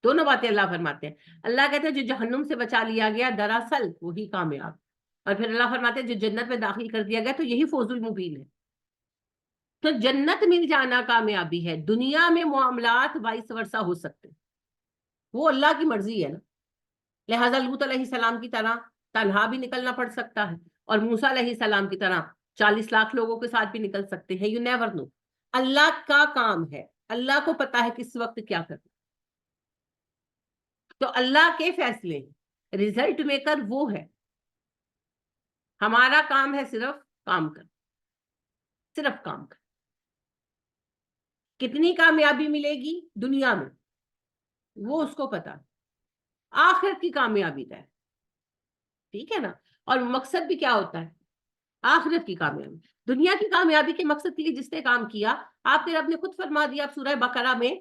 دونوں باتیں اللہ فرماتے ہیں. اللہ کہتے ہیں جو جہنم سے بچا لیا گیا دراصل وہی کامیاب, اور پھر اللہ فرماتے ہیں جو جنت میں داخل کر دیا گیا تو یہی فوز المبین ہے. تو جنت مل جانا کامیابی ہے. دنیا میں معاملات وائس ورثہ ہو سکتے, وہ اللہ کی مرضی ہے نا. لہٰذا لوط علیہ السلام کی طرح تنہا بھی نکلنا پڑ سکتا ہے, اور موسیٰ علیہ السلام کی طرح 40 لاکھ لوگوں کے ساتھ بھی نکل سکتے ہیں. You never know. اللہ کا کام ہے, اللہ کو پتا ہے کس وقت کیا کرنا. تو اللہ کے فیصلے, ریزلٹ میکر وہ ہے. ہمارا کام ہے صرف کام کرنا, صرف کام کرنا. کتنی کامیابی ملے گی دنیا میں وہ اس کو پتا, آخرت کی کامیابی ہے, ٹھیک ہے نا. اور مقصد بھی کیا ہوتا ہے؟ آخرت کی کامیابی. دنیا کی کامیابی کے مقصد کے لیے جس نے کام کیا, آپ کے رب نے خود فرما دیا, آپ سورہ بقرہ میں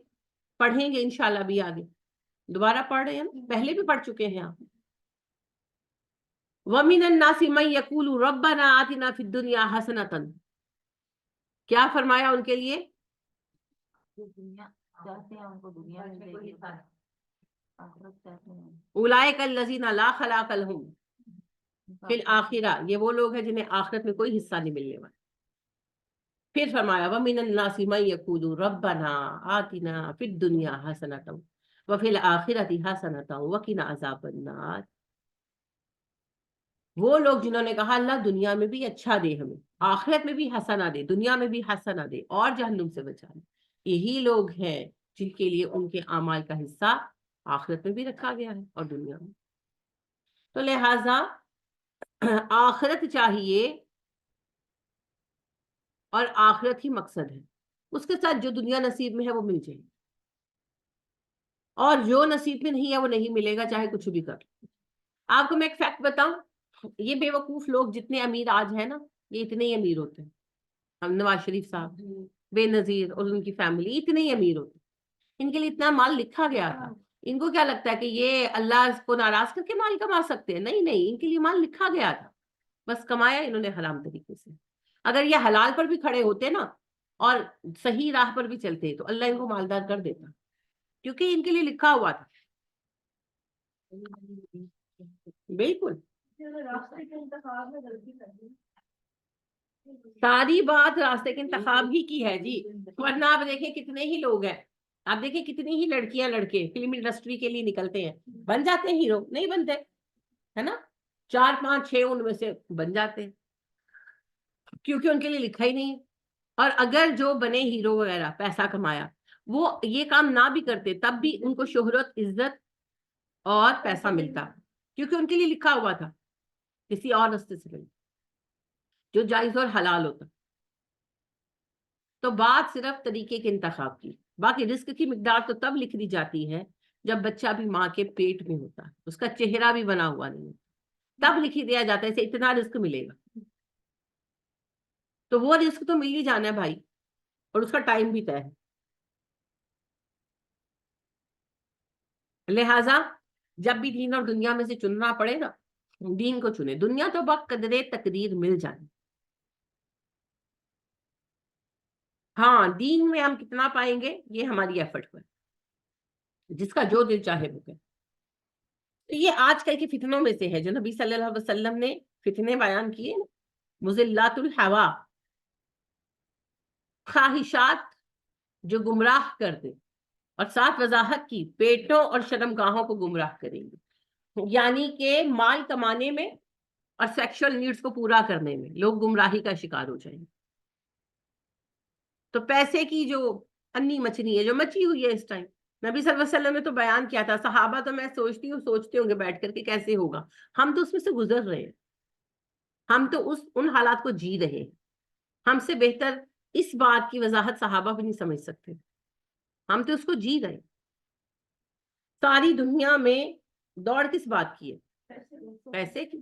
پڑھیں گے انشاءاللہ بھی آگے, دوبارہ پڑھ رہے ہیں, پہلے بھی پڑھ چکے ہیں آپ. وَمِنَ النَّاسِ مَن يَقُولُ رَبَّنَا آتِنَا فِي الدُّنْيَا حَسَنَةً, کیا فرمایا ان کے لیے؟ دنیا چاہتے ہیں ان کو دنیا میں ملے گی, آخرت چاہتے ہیں. اولئک الذین لا خلاق لهم فی الآخرہ, یہ وہ لوگ ہیں جنہیں آخرت میں کوئی حصہ نہیں ملنے والا. پھر فرمایا وَمِنَ النَّاسِ مَن يَقُولُ رَبَّنَا آتِنَا فِي الدُّنْيَا حَسَنَةً وَفِي الْآخِرَةِ حَسَنَةً وَقِنَا عَذَابَ النَّارِ. وہ لوگ جنہوں نے کہا اللہ دنیا میں بھی اچھا دے, ہمیں آخرت میں بھی حسنہ دے, دنیا میں بھی حسنہ دے, اور جہنم سے بچا لے, یہی لوگ ہیں جن کے لیے ان کے اعمال کا حصہ آخرت میں بھی رکھا گیا ہے اور دنیا میں. تو لہذا آخرت چاہیے, اور آخرت ہی مقصد ہے. اس کے ساتھ جو دنیا نصیب میں ہے وہ مل جائے, اور جو نصیب میں نہیں ہے وہ نہیں ملے گا, چاہے کچھ بھی کر. آپ کو میں ایک فیکٹ بتاؤں, یہ بے وقوف لوگ جتنے امیر آج ہیں نا, یہ اتنے ہی امیر ہوتے ہیں. ہم نواز شریف صاحب, بے نظیر اور ان کی فیملی اتنے ہی امیر ہوتے ہیں. ان کے لیے اتنا مال لکھا گیا تھا. ان کو کیا لگتا ہے کہ یہ اللہ کو ناراض کر کے مال کما سکتے ہیں؟ نہیں نہیں, ان کے لیے مال لکھا گیا تھا, بس کمایا انہوں نے حرام طریقے سے. اگر یہ حلال پر بھی کھڑے ہوتے نا اور صحیح راہ پر بھی چلتے تو اللہ ان کو مالدار کر دیتا, کیونکہ ان کے لیے لکھا ہوا تھا. بالکل, ساری بات راستے کے انتخاب ہی کی ہے جی. ورنہ آپ دیکھیں کتنے ہی لوگ ہیں, آپ دیکھیں کتنی ہی لڑکیاں لڑکے فلم انڈسٹری کے لیے نکلتے ہیں, بن جاتے ہیں ہیرو, نہیں بنتے ہے نا, 4 5 6 ان میں سے بن جاتے ہیں, کیونکہ ان کے لیے لکھا ہی نہیں. اور اگر جو بنے ہیرو وغیرہ پیسہ کمایا, وہ یہ کام نہ بھی کرتے تب بھی ان کو شہرت, عزت اور پیسہ ملتا, کیونکہ ان کے لیے لکھا ہوا تھا کسی اور راستے سے ملتا جو جائز اور حلال ہوتا. تو بات صرف طریقے کے انتخاب کی. باقی رزق کی مقدار تو تب لکھ دی جاتی ہے جب بچہ بھی ماں کے پیٹ میں ہوتا ہے, اس کا چہرہ بھی بنا ہوا نہیں, تب لکھ دیا جاتا ہے اتنا رزق ملے گا. تو وہ رزق تو مل ہی جانا ہے بھائی, اور اس کا ٹائم بھی طے ہے. لہٰذا جب بھی دین اور دنیا میں سے چننا پڑے نا, دین کو چنے. دنیا تو بقدر تقدیر مل جائے. ہاں, دین میں ہم کتنا پائیں گے یہ ہماری ایفرٹ پر, جس کا جو دل چاہے وہ کرے. یہ آج کل کے فتنوں میں سے ہے جو نبی صلی اللہ علیہ وسلم نے فتنے بیان کیے نا، مضلات الہوا، خواہشات جو گمراہ کر دے، اور ساتھ وضاحت کی پیٹوں اور شرمگاہوں کو گمراہ کریں گے، یعنی کہ مال کمانے میں اور سیکشل نیڈز کو پورا کرنے میں لوگ گمراہی کا شکار ہو جائیں گے۔ تو پیسے کی جو انی مچھلی ہے جو مچی ہوئی ہے اس ٹائم، نبی صلی اللہ علیہ وسلم نے تو بیان کیا تھا، صحابہ تو میں سوچتے ہوں گے بیٹھ کر کے کیسے ہوگا، ہم تو اس میں سے گزر رہے ہیں، ہم تو ان حالات کو جی رہے ہیں، ہم سے بہتر اس بات کی وضاحت صحابہ بھی نہیں سمجھ سکتے، ہم تو اس کو جی رہے ہیں۔ ساری دنیا میں دوڑ کس بات کی ہے؟ پیسے کی۔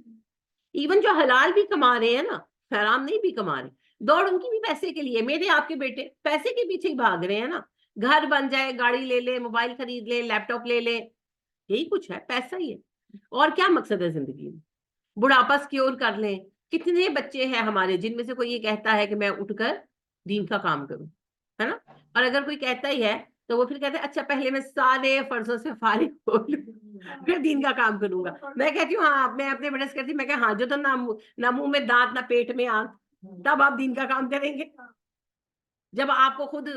ایون جو حلال بھی کما رہے ہیں نا، حرام نہیں بھی کما رہے، دوڑ ان کی بھی پیسے کے لیے۔ میرے آپ کے بیٹے پیسے کے پیچھے ہی بھاگ رہے ہیں نا، گھر بن جائے، گاڑی لے لے، موبائل خرید لے، لیپ ٹاپ لے لے، یہی کچھ ہے، پیسہ ہی ہے۔ اور کیا مقصد ہے زندگی میں؟ بڑھاپا سکیور کر لیں۔ کتنے بچے ہیں ہمارے جن میں سے کوئی یہ کہتا ہے کہ میں اٹھ کر دین کا کام کروں، ہے نا؟ اور اگر کوئی کہتا ہی ہے تو وہ پھر کہتے ہیں اچھا پہلے میں سارے فرضوں سے فارغ ہو لوں پھر دین کا کام کروں گا۔ میں کہتی ہوں ہاں، میں اپنے بڑے سے کہتی ہوں، میں کہ ہاں جو تو نہ منہ میں دانت نہ پیٹ میں آنکھ، تب آپ دین کا کام کریں گے؟ جب آپ کو خود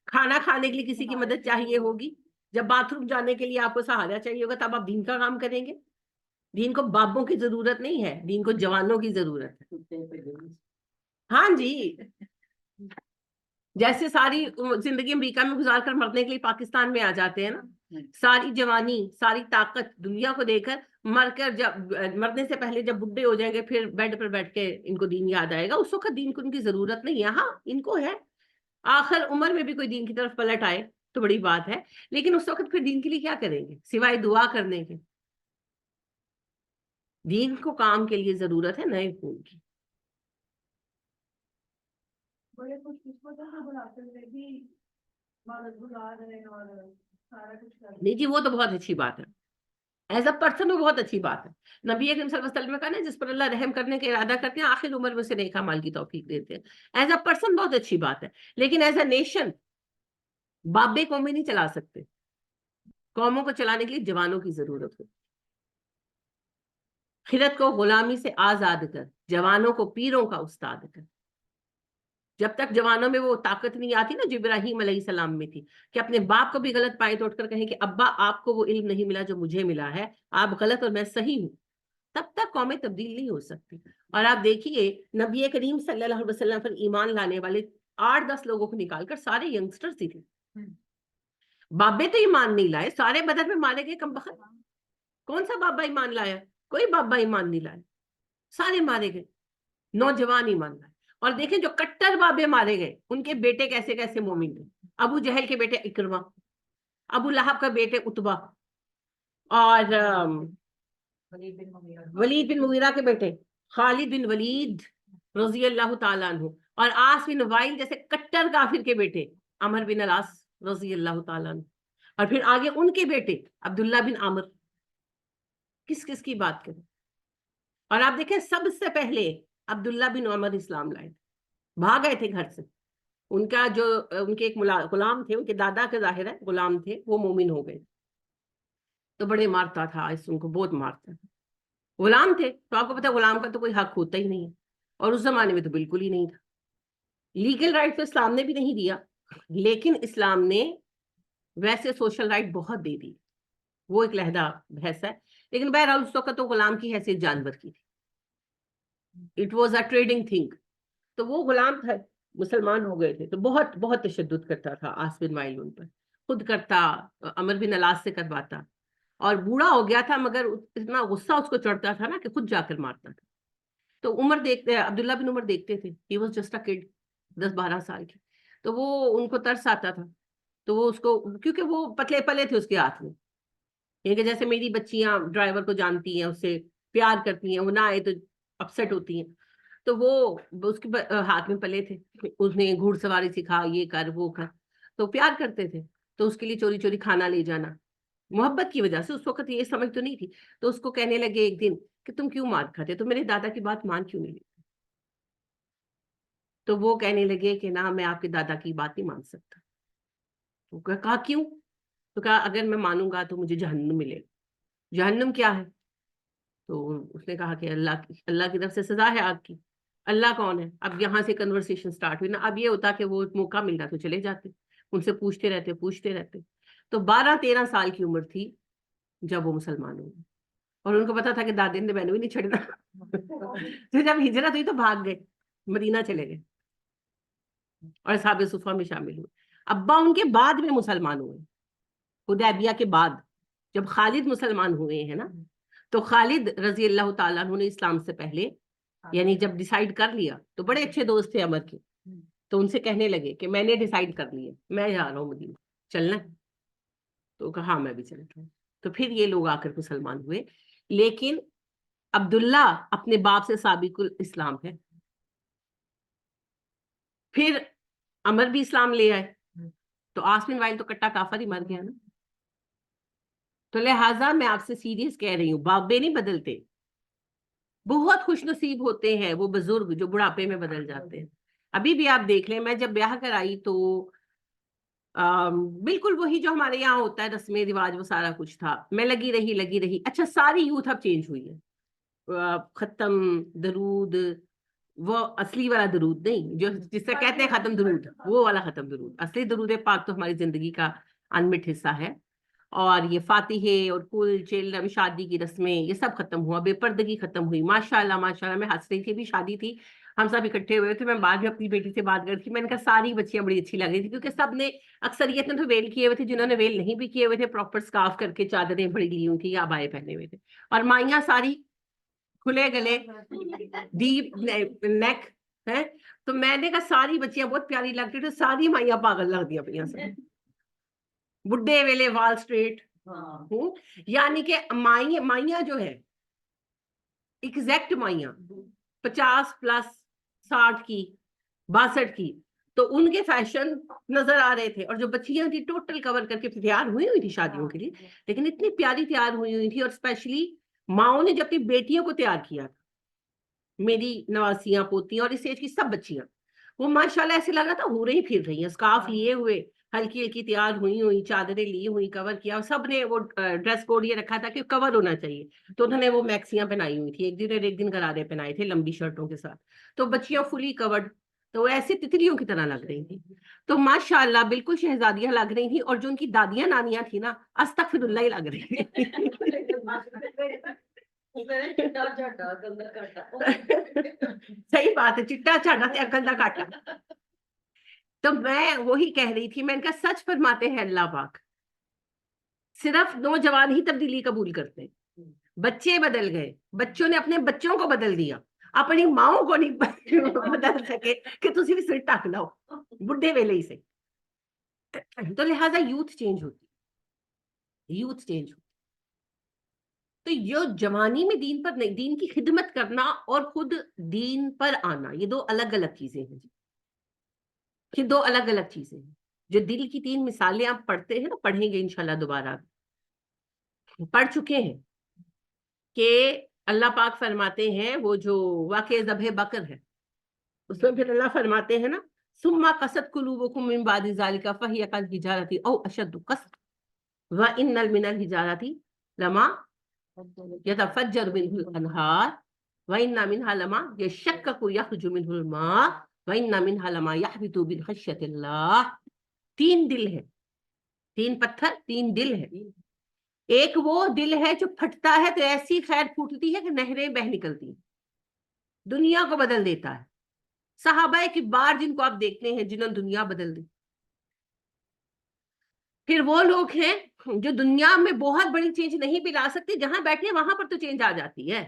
کھانا کھانے کے لیے کسی کی مدد چاہیے ہوگی، جب باتھ روم جانے کے لیے آپ کو سہارا چاہیے ہوگا، تب آپ دین کا کام کریں گے؟ دین کو بابوں کی ضرورت نہیں ہے، دین کو جوانوں کی ضرورت ہے۔ ہاں جی، جیسے ساری زندگی امریکہ میں گزار کر مرنے کے لیے پاکستان میں آ جاتے ہیں نا، ساری جوانی، ساری طاقت دنیا کو دے کر مر کر جب مرنے سے پہلے جب بڈھے ہو جائیں گے پھر بیڈ پر بیٹھ کے ان کو دین یاد آئے گا، اس وقت دین کو ان کی ضرورت نہیں ہے۔ ہاں ان کو ہے، آخر عمر میں بھی کوئی دین کی طرف پلٹ آئے تو بڑی بات ہے، لیکن اس وقت پھر دین کے لیے کیا کریں گے سوائے دعا کرنے کے؟ دین کو کام کے لیے ضرورت ہے نئے خون کی۔ بڑے خوش قسمت ہیں بناتے ہوئے بھی عبادت گزار رہے اور سارا کچھ کر رہے۔ نہیں جی، وہ تو بہت اچھی بات ہے، ایز اے پرسن وہ بہت اچھی بات ہے۔ نبی اکرم صلی اللہ علیہ وسلم نے کہا نا، جس پر اللہ رحم کرنے کا ارادہ کرتے ہیں آخر عمر میں سے نیک اعمال کی توفیق دیتے ہیں۔ ایز اے پرسن بہت اچھی بات ہے، لیکن ایز اے نیشن بابے قومیں نہیں چلا سکتے، قوموں کو چلانے کے لیے جوانوں کی ضرورت ہوتی۔ خرد کو غلامی سے آزاد کر، جوانوں کو پیروں کا استاد کر۔ جب تک جوانوں میں وہ طاقت نہیں آتی نا جو ابراہیم علیہ السلام میں تھی، کہ اپنے باپ کو بھی غلط پائے تو اٹھ کر کہیں کہ ابا آپ کو وہ علم نہیں ملا جو مجھے ملا ہے، آپ غلط اور میں صحیح ہوں، تب تک قومیں تبدیل نہیں ہو سکتی۔ اور آپ دیکھیے نبی کریم صلی اللہ علیہ وسلم پر ایمان لانے والے 8-10 لوگوں کو نکال کر سارے ینگسٹرز ہی تھے، بابے تو ایمان نہیں لائے، سارے بدر میں مارے گئے کم بخت۔ کون سا بابا ایمان لایا؟ کوئی بابا ایمان نہیں لایا، سارے مارے گئے، نوجوان ایمان لائے۔ اور دیکھیں جو کٹر بابے مارے گئے ان کے بیٹے کیسے کیسے مومن تھے۔ ابو جہل کے بیٹے اکرمہ، ابو لہب کا بیٹے عتبہ، اور ولید بن مغیرہ کے بیٹے خالد بن ولید رضی اللہ تعالیٰ عنہ، اور عاص بن وائل جیسے کٹر کافر کے بیٹے عمر بن العاص رضی اللہ تعالیٰ عنہ، اور پھر آگے ان کے بیٹے عبداللہ بن عامر۔ کس کس کی بات کریں؟ اور آپ دیکھیں سب سے پہلے عبداللہ بن عمر اسلام لائے، بھاگ گئے تھے گھر سے۔ ان کا جو ان کے ایک غلام تھے، ان کے دادا کے ظاہر ہے غلام تھے، وہ مومن ہو گئے، تو بڑے مارتا تھا، اس ان کو بہت مارتا تھا۔ غلام تھے تو آپ کو پتا غلام کا تو کوئی حق ہوتا ہی نہیں ہے، اور اس زمانے میں تو بالکل ہی نہیں تھا۔ لیگل رائٹ تو اسلام نے بھی نہیں دیا، لیکن اسلام نے ویسے سوشل رائٹ بہت دے دی، وہ ایک لہدہ بحث ہے، لیکن بہرحال اس وقت تو غلام کی حیثیت جانور کی تھی، it was a trading thing. تو وہ غلام تھا، مسلمان ہو گئے تھے، تو بہت بہت تشدد کرتا تھا عاص بن وائل ان پر، خود کرتا، عمر بن العاص سے کرواتا، اور بوڑھا ہو گیا تھا مگر اتنا غصہ اس کو چڑھتا تھا نا کہ خود جا کر مارتا تھا۔ تو عمر دیکھتے، عبداللہ بن عمر دیکھتے تھے، ہی واز جسٹ اے کڈ، 10-12 سال کی، تو وہ ان کو ترس آتا تھا، تو وہ اس کو، کیونکہ وہ پتلے پلے تھے اس کے ہاتھ میں، یعنی کہ جیسے میری بچیاں ڈرائیور کو جانتی ہیں، اس سے پیار کرتی ہیں، وہ نہ آئے تو اپسیٹ ہوتی ہیں، تو وہ اس کے ہاتھ میں پلے تھے، اس نے گھوڑ سواری سکھا، یہ کر وہ کر، تو پیار کرتے تھے، تو اس کے لیے چوری چوری کھانا لے جانا، محبت کی وجہ سے، اس وقت یہ سمجھ تو نہیں تھی، تو اس کو کہنے لگے ایک دن کہ تم کیوں مار کھاتے، تو میرے دادا کی بات مان کیوں نہیں لیتے؟ تو وہ کہنے لگے کہ نہ میں آپ کے دادا کی بات نہیں مان سکتا۔ تو کہا کیوں؟ تو کہا اگر میں مانوں گا تو مجھے جہنم ملے گا۔ جہنم کیا ہے؟ تو اس نے کہا کہ اللہ کی طرف سے سزا ہے آگ کی. اللہ کون ہے؟ اب یہاں سے کنورسیشن سٹارٹ ہوئی نا. اب یہ ہوتا کہ وہ موقع ملتا تو چلے جاتے, ان سے پوچھتے رہتے. تو 12-13 سال کی عمر تھی جب وہ مسلمان ہوئے, اور ان کو پتا تھا کہ دادی نے بہنوں بھی نہیں چھڑنا. تو جب ہجرت ہوئی تو بھاگ گئے, مدینہ چلے گئے اور اصحاب صفہ میں شامل ہوئے. ابا ان کے بعد میں مسلمان ہوئے, حدیبیہ کے بعد جب خالد مسلمان ہوئے ہیں نا, تو خالد رضی اللہ تعالیٰ عنہ نے اسلام سے پہلے یعنی جب ڈیسائیڈ کر لیا, تو بڑے اچھے دوست تھے عمر کے, تو ان سے کہنے لگے کہ میں نے ڈیسائیڈ کر لیا, میں جا رہا ہوں مدینہ, چلنا ہے؟ تو کہا ہاں میں بھی چلتا ہوں. تو پھر یہ لوگ آ کر مسلمان ہوئے. لیکن عبداللہ اپنے باپ سے سابق الاسلام ہے. پھر عمر بھی اسلام لے آئے, تو عاص بن وائل تو کٹا کافر ہی مر گیا نا. تو لہٰذا میں آپ سے سیریس کہہ رہی ہوں, بابے نہیں بدلتے. بہت خوش نصیب ہوتے ہیں وہ بزرگ جو بڑھاپے میں بدل جاتے ہیں. ابھی بھی آپ دیکھ لیں, میں جب بیاہ کر آئی تو بالکل وہی جو ہمارے یہاں ہوتا ہے رسم رواج, وہ سارا کچھ تھا. میں لگی رہی. اچھا ساری یوتھ اب چینج ہوئی ہے. ختم درود, وہ اصلی والا درود نہیں جو جس سے کہتے ہیں ختم درود, وہ والا ختم درود. اصلی درود پاک تو ہماری زندگی کا انمٹ حصہ ہے. اور یہ فاتحے اور کل چلم, شادی کی رسمیں, یہ سب ختم ہوا. بے پردگی ختم ہوئی. ماشاءاللہ میں ہنس رہی تھی, بھی شادی تھی, ہم سب اکٹھے ہوئے تھے. میں بعد میں اپنی بیٹی سے بات کر رہی تھی, میں نے کہا ساری بچیاں بڑی اچھی لگ رہی تھی, کیونکہ سب نے اکثریت نے تو ویل کیے ہوئے تھے, جنہوں نے ویل نہیں بھی کیے ہوئے تھے پراپر سکارف کر کے چادریں بڑی لی ہوئی تھی یا عبائے پہنے ہوئے تھے. اور مائیاں ساری کھلے گلے, ڈیپ نیک ہے. تو میں نے کہا ساری بچیاں بہت پیاری لگتی تھی, ساری مائیاں پاگل لگ دیا اپنی سے, بڈھے ویلے وال اسٹریٹ. یعنی کہ مائیاں جو ہے ایگزیکٹ مائیاں 50+, 60 کی, 62 کی, تو ان کے فیشن نظر آ رہے تھے. اور جو بچیاں تھی ٹوٹل کور کر کے تیار ہوئی تھی شادیوں کے لیے, لیکن اتنی پیاری تیار ہوئی تھی. اور اسپیشلی ماؤں نے جب اپنی بیٹیوں کو تیار کیا تھا, میری نواسیاں, پوتیاں اور اس ایج کی سب بچیاں, وہ ماشاءاللہ ایسے لگ رہا تھا ہو رہی پھر رہی ہیں, اسکارف لیے ہوئے, ہلکی ہلکی تیار ہوئی, چادریں لی ہوئی, کور کیا. اور سب نے وہ ڈریس کوڈ یہ رکھا تھا کہ کور ہونا چاہیے, تو انہوں نے وہ میکسیاں پہنائی ہوئی تھی, ایک دن اور ایک دن غرارے پہنائے تھے لمبی شرٹوں کے ساتھ. تو بچیاں فلی کورڈ, تو وہ ایسے تتلیوں کی طرح لگ رہی تھی. تو ماشاءاللہ بالکل شہزادیاں لگ رہی تھیں. اور جو ان کی دادیاں نانیاں تھی نا, استغفر اللہ ہی لگ رہی تھی. صحیح بات ہے, چٹا چاٹا تے عقل دا کاٹا. تو میں وہی کہہ رہی تھی, میں نے کہا سچ فرماتے ہیں اللہ پاک, صرف نوجوان ہی تبدیلی قبول کرتے. بچے بدل گئے, بچوں نے اپنے بچوں کو بدل دیا, اپنی ماؤں کو نہیں بدل سکے کہ تسی بھی سر ٹک لاؤ بڈھے ویلے ہی سے. تو لہٰذا یوتھ چینج ہوتی. تو یہ جوانی میں دین پر نہیں, دین کی خدمت کرنا اور خود دین پر آنا, یہ دو الگ الگ چیزیں ہیں. یہ دو الگ الگ چیزیں ہیں. جو دل کی 3 مثالیں آپ پڑھتے ہیں نا, پڑھیں گے انشاءاللہ دوبارہ, پڑھ چکے ہیں کہ اللہ پاک فرماتے ہیں, وہ جو واقعہ ذبح بکر ہے اس میں پھر اللہ فرماتے ہیں نا, ثم قست قلوبکم من بعد ذلک فہی کالحجارۃ او اشد قسوۃ وان من الحجارۃ لما يتفجر منه الانہار وان منها لما يشقق يخرج منه الماء وان منها لما يهبط من خشیۃ اللہ. 3 دل ہے, 3 پتھر, 3 دل ہے. ایک وہ دل ہے جو پھٹتا ہے تو ایسی خیر پھوٹتی ہے کہ نہریں بہ نکلتی, دنیا کو بدل دیتا ہے. صحابہ کی بار جن کو آپ دیکھتے ہیں جنہوں نے دنیا بدل دی. پھر وہ لوگ ہیں جو دنیا میں بہت بڑی چینج نہیں بھی لا سکتے, جہاں بیٹھے وہاں پر تو چینج آ جاتی ہے.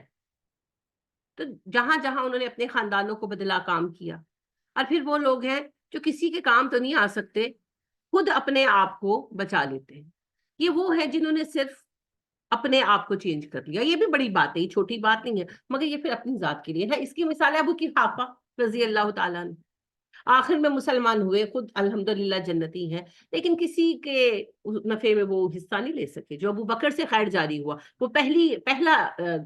تو جہاں جہاں انہوں نے اپنے خاندانوں کو بدلا, کام کیا. اور پھر وہ لوگ ہیں جو کسی کے کام تو نہیں آ سکتے, خود اپنے آپ کو بچا لیتے ہیں. یہ وہ ہے جنہوں نے صرف اپنے آپ کو چینج کر لیا. یہ بھی بڑی بات ہے, یہ چھوٹی بات نہیں ہے, مگر یہ پھر اپنی ذات کے لیے ہے. اس کی مثال ہے ابو قحافہ رضی اللہ تعالیٰ عنہ, آخر میں مسلمان ہوئے, خود الحمدللہ جنتی ہیں, لیکن کسی کے نفع میں وہ حصہ نہیں لے سکے. جو ابو بکر سے خیر جاری ہوا, وہ پہلا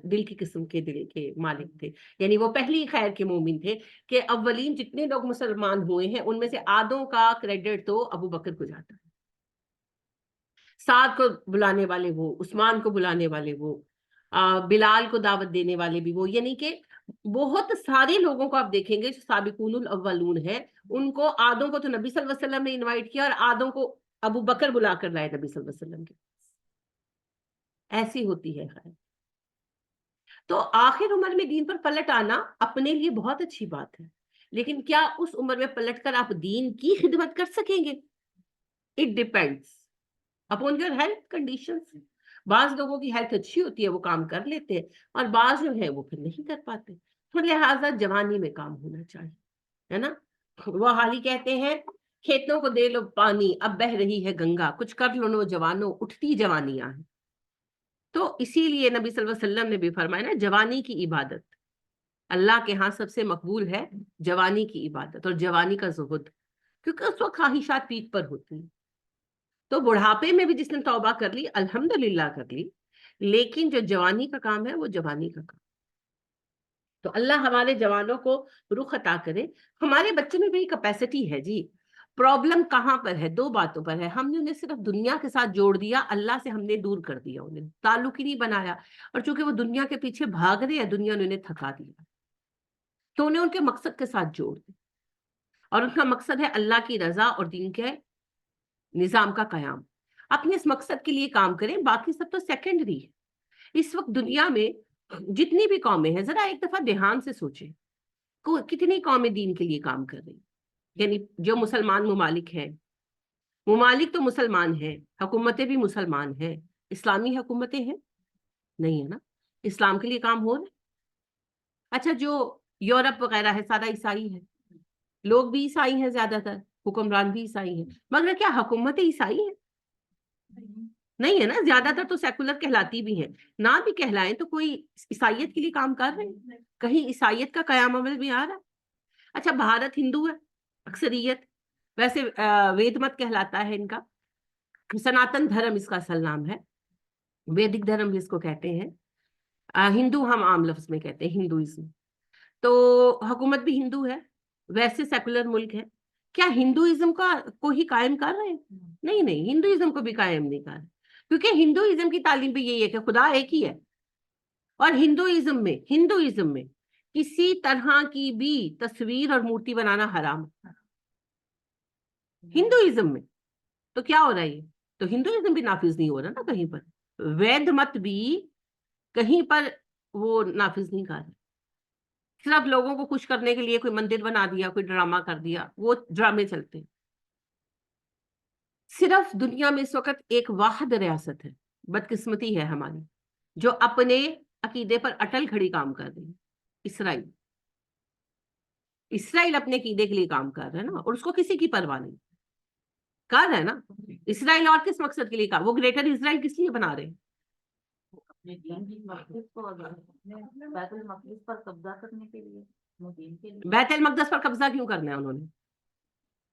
دل کی قسم کے دل کے مالک تھے, یعنی وہ پہلی خیر کے مومن تھے کہ اولین جتنے لوگ مسلمان ہوئے ہیں ان میں سے آدھوں کا کریڈٹ تو ابو بکر کو جاتا ہے. سعد کو بلانے والے وہ، عثمان کو بلانے والے وہ، بلال کو دعوت دینے والے بھی وہ، یعنی کہ بہت سارے لوگوں کو آپ دیکھیں گے جو سابقون الاولون ہیں، ان کو آدھوں کو تو نبی صلی اللہ علیہ وسلم نے انوائٹ کیا اور آدھوں کو ابو بکر بلا کر لائے نبی صلی اللہ علیہ وسلم کے. ایسی ہوتی ہے خیر. تو آخر عمر میں دین پر پلٹ آنا اپنے لیے بہت اچھی بات ہے، لیکن کیا اس عمر میں پلٹ کر آپ دین کی خدمت کر سکیں گے؟ It depends upon your health conditions. بعض لوگوں کی ہیلتھ اچھی ہوتی ہے، وہ کام کر لیتے ہیں، اور بعض جو ہے وہ پھر نہیں کر پاتے. تو لہٰذا جوانی میں کام ہونا چاہیے، ہے نا. وہ حالی کہتے ہیں کھیتوں کو دے لو پانی، اب بہ رہی ہے گنگا، کچھ کر لو نوجوانوں، اٹھتی جوانیاں ہیں. تو اسی لیے نبی صلی اللہ علیہ وسلم نے بھی فرمایا نا، جوانی کی عبادت اللہ کے ہاں سب سے مقبول ہے، جوانی کی عبادت اور جوانی کا زہد، کیونکہ اس وقت خواہشات پیک پر ہوتی ہیں. تو بڑھاپے میں بھی جس نے توبہ کر لی الحمدللہ کر لی، لیکن جو جوانی کا کام ہے وہ جوانی کا کام. تو اللہ ہمارے جوانوں کو رخ عطا کرے. ہمارے بچوں میں بھی کیپیسٹی ہے جی. پرابلم کہاں پر ہے؟ دو باتوں پر ہے. ہم نے انہیں صرف دنیا کے ساتھ جوڑ دیا، اللہ سے ہم نے دور کر دیا، انہیں تعلق ہی نہیں بنایا. اور چونکہ وہ دنیا کے پیچھے بھاگ رہے ہیں، دنیا نے انہیں تھکا دیا، تو انہیں ان کے مقصد کے ساتھ جوڑ دیا. اور ان کا مقصد ہے اللہ کی رضا اور دین کے نظام کا قیام. اپنے اس مقصد کے لیے کام کریں، باقی سب تو سیکنڈری ہے. اس وقت دنیا میں جتنی بھی قومیں ہیں، ذرا ایک دفعہ دھیان سے سوچیں کتنی قومیں دین کے لیے کام کر رہی. یعنی جو مسلمان ممالک ہیں، ممالک تو مسلمان ہیں، حکومتیں بھی مسلمان ہیں، اسلامی حکومتیں ہیں نہیں ہے نا، اسلام کے لیے کام ہو رہے. اچھا جو یورپ وغیرہ ہے سارا عیسائی ہے، لوگ بھی عیسائی ہیں، زیادہ تر حکمران بھی عیسائی ہیں، مگر کیا حکومتیں عیسائی ہیں؟ نہیں ہے نا. زیادہ تر تو سیکولر کہلاتی بھی ہیں. نہ بھی کہلائیں تو کوئی عیسائیت کے لیے کام کر رہے ہیں؟ کہیں عیسائیت کا قیام عمل میں آ رہا ہے؟ اچھا بھارت ہندو ہے اکثریت، ویسے وید مت کہلاتا ہے ان کا، سناتن دھرم اس کا اصل نام ہے، ویدک دھرم بھی اس کو کہتے ہیں. ہندو ہم عام لفظ میں کہتے ہیں ہندوازم. تو حکومت بھی ہندو ہے، ویسے سیکولر ملک ہے. کیا ہندوازم کو ہی قائم کر رہے ہیں؟ نہیں نہیں، ہندوازم کو بھی قائم نہیں کر رہے، کیونکہ ہندوازم کی تعلیم بھی یہی ہے کہ خدا ایک ہی ہے. اور ہندوازم میں کسی طرح کی بھی تصویر اور مورتی بنانا حرام ہے ہندوازم میں. تو کیا ہو رہا ہے؟ تو ہندوازم بھی نافذ نہیں ہو رہا نا کہیں پر، وید مت بھی کہیں پر وہ نافذ نہیں کر رہا. صرف لوگوں کو خوش کرنے کے لیے کوئی مندر بنا دیا، کوئی ڈرامہ کر دیا، وہ ڈرامے چلتے ہیں. صرف دنیا میں اس وقت ایک واحد ریاست ہے، بدقسمتی ہے ہماری، جو اپنے عقیدے پر اٹل کھڑی کام کر رہی ہے، اسرائیل. اسرائیل اپنے عقیدے کے لیے کام کر رہا ہے نا، اور اس کو کسی کی پرواہ نہیں کر رہا ہے نا. اسرائیل اور کس مقصد کے لیے کام، وہ گریٹر اسرائیل کس لیے بنا رہے ہیں؟ بیت المقدس پر قبضہ کرنے کے لیے. بیت المقدس پر قبضہ کیوں کرنا ہے انہوں نے؟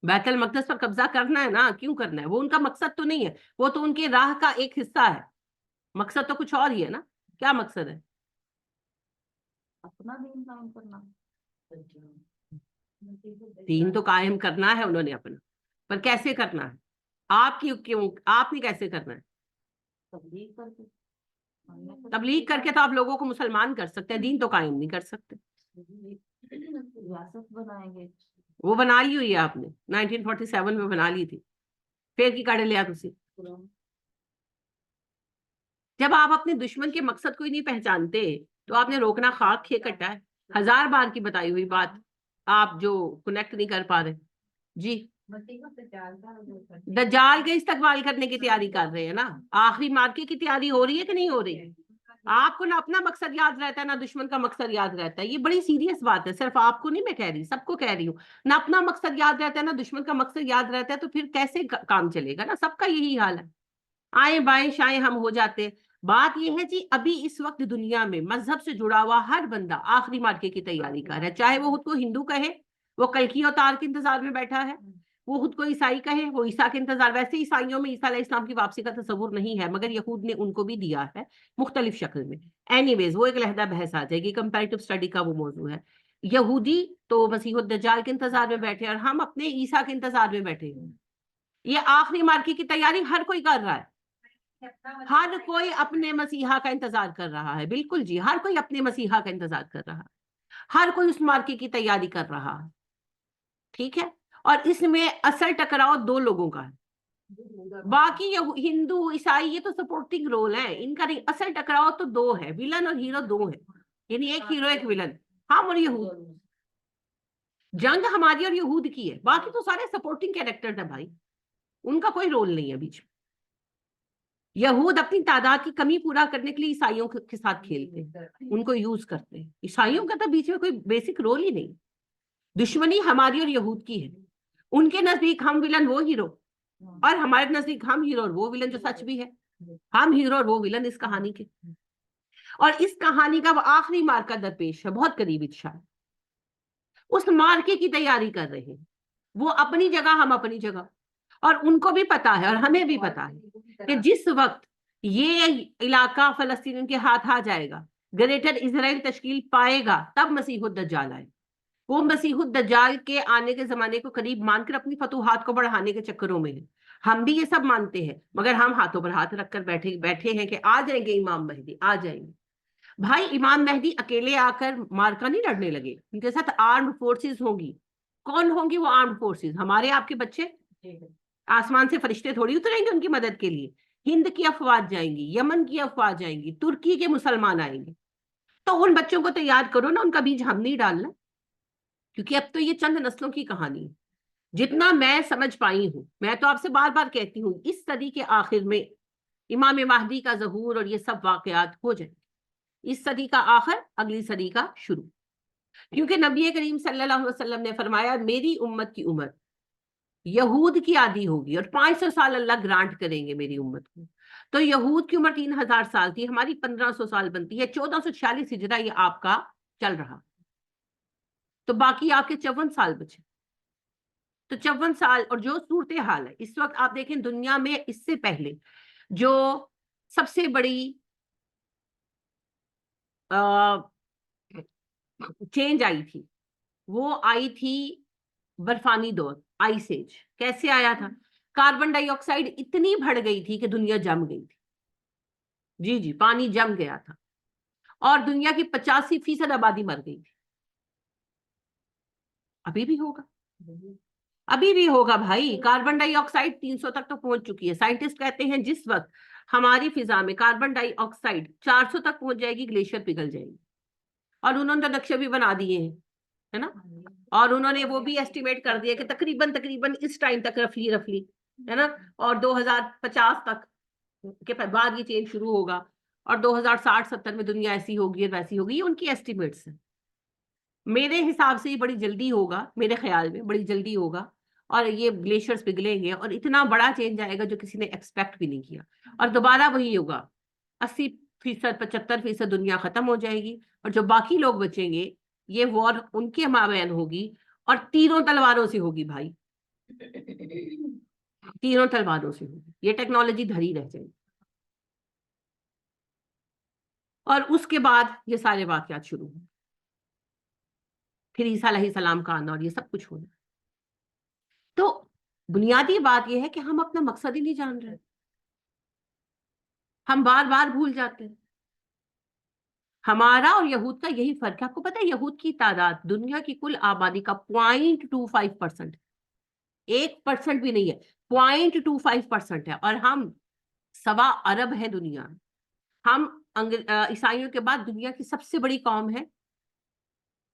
بیت المقدس پر قبضہ کرنا ہے نا، کیوں کرنا ہے؟ وہ ان کا مقصد تو نہیں ہے، وہ تو ان کے راہ کا ایک حصہ ہے. مقصد تو کچھ اور ہی ہے نا. کیا مقصد ہے؟ اپنا دین قائم کرنا. دین تو قائم کرنا ہے انہوں نے اپنا، پر کیسے کرنا ہے؟ آپ نے کیسے کرنا ہے؟ تبلیغ کر کے. تبلیغ کر کے تو آپ لوگوں کو مسلمان کر سکتے ہیں، دین تو قائم نہیں کر سکتے. ریاست بنائیں گے. وہ بنا لی ہوئی ہے آپ نے، 1947 میں بنا لی تھی، پھر کی کاڑے لیا تسی. جب آپ اپنے دشمن کے مقصد کو ہی نہیں پہچانتے تو آپ نے روکنا خاک کھے کٹا ہے. 1000 بار کی بتائی ہوئی بات آپ جو کنیکٹ نہیں کر پا رہے. جی دجال کے استقبال کرنے کی تیاری کر رہے ہیں نا، آخری مارکے کی تیاری ہو رہی ہے کہ نہیں ہو رہی؟ آپ کو نہ اپنا مقصد یاد رہتا ہے نہ دشمن کا مقصد یاد رہتا ہے. یہ بڑی سیریس بات ہے، صرف آپ کو نہیں میں کہہ رہی، سب کو کہہ رہی ہوں. نہ اپنا مقصد یاد رہتا ہے نہ دشمن کا مقصد یاد رہتا ہے، تو پھر کیسے کام چلے گا نا. سب کا یہی حال ہے، آئیں بائیں شائیں ہم ہو جاتے. بات یہ ہے جی ابھی اس وقت دنیا میں مذہب سے جڑا ہوا ہر بندہ آخری مارکے کی تیاری کر رہا ہے، چاہے وہ خود کو ہندو کہے، وہ کلکی اوتار کے انتظار میں بیٹھا ہے، وہ خود کو عیسائی کہے، وہ عیسیٰ کے انتظار. ویسے عیسائیوں میں عیسیٰ علیہ السلام کی واپسی کا تصور نہیں ہے، مگر یہود نے ان کو بھی دیا ہے مختلف شکل میں. اینی ویز وہ ایک علیحدہ بحث آ جائے گی، کمپیریٹو اسٹڈی کا وہ موضوع ہے. یہودی تو مسیح الدجال کے انتظار میں بیٹھے اور ہم اپنے عیسیٰ کے انتظار میں بیٹھے ہیں. یہ آخری مارکے کی تیاری ہر کوئی کر رہا ہے. ہر کوئی اپنے مسیحا کا انتظار کر رہا ہے، بالکل جی، ہر کوئی اپنے مسیحا کا انتظار کر رہا ہے، ہر کوئی اس مارکے کی تیاری کر رہا ہے، ٹھیک ہے، اور اس میں اصل ٹکراؤ دو لوگوں کا ہے، باقی یہ ہندو عیسائی یہ تو سپورٹنگ رول ہے ان کا، نہیں، اصل ٹکراؤ تو دو ہے، ولن اور ہیرو دو ہے، یعنی ایک ہیرو ایک ولن، ہم اور یہود، جنگ ہماری اور یہود کی ہے، باقی تو سارے سپورٹنگ کیریکٹر ہیں بھائی، ان کا کوئی رول نہیں ہے بیچ میں۔ یہود اپنی تعداد کی کمی پورا کرنے کے لیے عیسائیوں کے ساتھ کھیلتے ہیں، ان کو یوز کرتے ہیں، عیسائیوں کا تو بیچ میں کوئی بیسک رول ہی نہیں، دشمنی ہماری اور یہود کی ہے، ان کے نزدیک ہم ولن وہ ہیرو، اور ہمارے نزدیک ہم ہیرو اور وہ ولن، جو سچ بھی ہے، ہم ہیرو اور وہ ولن اس کہانی کے، اور اس کہانی کا وہ آخری مارکا درپیش ہے، بہت قریب انشاءاللہ، اس مارکے کی تیاری کر رہے ہیں، وہ اپنی جگہ ہم اپنی جگہ، اور ان کو بھی پتا ہے اور ہمیں بھی پتا ہے کہ جس وقت یہ علاقہ فلسطینیوں کے ہاتھ آ جائے گا، گریٹر اسرائیل تشکیل پائے گا، تب مسیح الدجال آئے، وہ مسیح الدجال کے آنے کے زمانے کو قریب مان کر اپنی فتوحات کو بڑھانے کے چکروں میں ہیں، ہم بھی یہ سب مانتے ہیں، مگر ہم ہاتھوں پر ہاتھ رکھ کر بیٹھے ہیں کہ آ جائیں گے امام مہدی، آ جائیں گے بھائی، امام مہدی اکیلے آ کر مارکا نہیں لڑنے لگے، ان کے ساتھ آرمڈ فورسز ہوں گی، کون ہوں گی وہ آرمڈ فورسز؟ ہمارے آپ کے بچے، آسمان سے فرشتے تھوڑی اتریں گے ان کی مدد کے لیے، ہند کی افواج جائیں گی، یمن کی افواج جائیں گی، ترکی کے مسلمان آئیں گے، تو ان بچوں کو تیار کرو نا، ان کا بیج ہم نہیں ڈالنا، کیونکہ اب تو یہ چند نسلوں کی کہانی ہے، جتنا میں سمجھ پائی ہوں، میں تو آپ سے بار بار کہتی ہوں، اس صدی کے آخر میں امام مہدی کا ظہور اور یہ سب واقعات ہو جائیں، اس صدی کا آخر، اگلی صدی کا شروع، کیونکہ نبی کریم صلی اللہ علیہ وسلم نے فرمایا میری امت کی عمر یہود کی آدھی ہوگی، اور 500 سال اللہ گرانٹ کریں گے میری امت کو، تو یہود کی عمر 3000 سال تھی، ہماری 1500 سال بنتی ہے، 1446 ہجرہ یہ آپ کا چل رہا، تو باقی آپ کے 54 سال بچے، تو 54 سال، اور جو صورتحال ہے اس وقت آپ دیکھیں دنیا میں، اس سے پہلے جو سب سے بڑی چینج آئی تھی، وہ آئی تھی برفانی دور، آئس ایج، کیسے آیا تھا؟ کاربن ڈائی آکسائڈ اتنی بڑھ گئی تھی کہ دنیا جم گئی تھی، جی جی، پانی جم گیا تھا، اور دنیا کی 85% آبادی مر گئی تھی، ابھی بھی ہوگا، ابھی بھی ہوگا بھائی، کاربن ڈائی آکسائڈ 300 تک تو پہنچ چکی ہے، سائنٹسٹ کہتے ہیں جس وقت ہماری فضا میں کاربن ڈائی آکسائڈ 400 تک پہنچ جائے گی، گلیشیئر پگھل جائے گی، اور انہوں نے نقشے بھی بنا دیے ہیں، ہے نا، اور انہوں نے وہ بھی ایسٹیمیٹ کر دیا کہ تقریباً اس ٹائم تک رفلی ہے نا، اور 2050 تک کے بعد یہ چینج شروع ہوگا، اور 2060-70 میں دنیا ایسی ہوگی اور ویسی ہوگی، یہ ان کی ایسٹیمیٹس ہیں، میرے حساب سے یہ بڑی جلدی ہوگا، میرے خیال میں بڑی جلدی ہوگا، اور یہ گلیشیئرز پگھلیں گے، اور اتنا بڑا چینج آئے گا جو کسی نے ایکسپیکٹ بھی نہیں کیا، اور دوبارہ وہی ہوگا، 80%، 75% دنیا ختم ہو جائے گی، اور جو باقی لوگ بچیں گے یہ وار ان کے مابین ہوگی، اور تیروں تلواروں سے ہوگی بھائی، تیروں تلواروں سے ہوگی، یہ ٹیکنالوجی دھری رہ جائے گی، اور اس کے بعد یہ سارے واقعات شروع ہوں، پھر عیسیٰ علیہ السلام کا آنا اور یہ سب کچھ ہونا، تو بنیادی بات یہ ہے کہ ہم اپنا مقصد ہی نہیں جان رہے، ہم بار بار بھول جاتے ہیں، ہمارا اور یہود کا یہی فرق ہے، آپ کو پتہ ہے یہود کی تعداد دنیا کی کل آبادی کا 0.25%، 1% بھی نہیں ہے، 0.25% ہے، اور ہم 1.25 ارب ہے دنیا، ہم عیسائیوں کے بعد دنیا کی سب سے بڑی قوم ہے،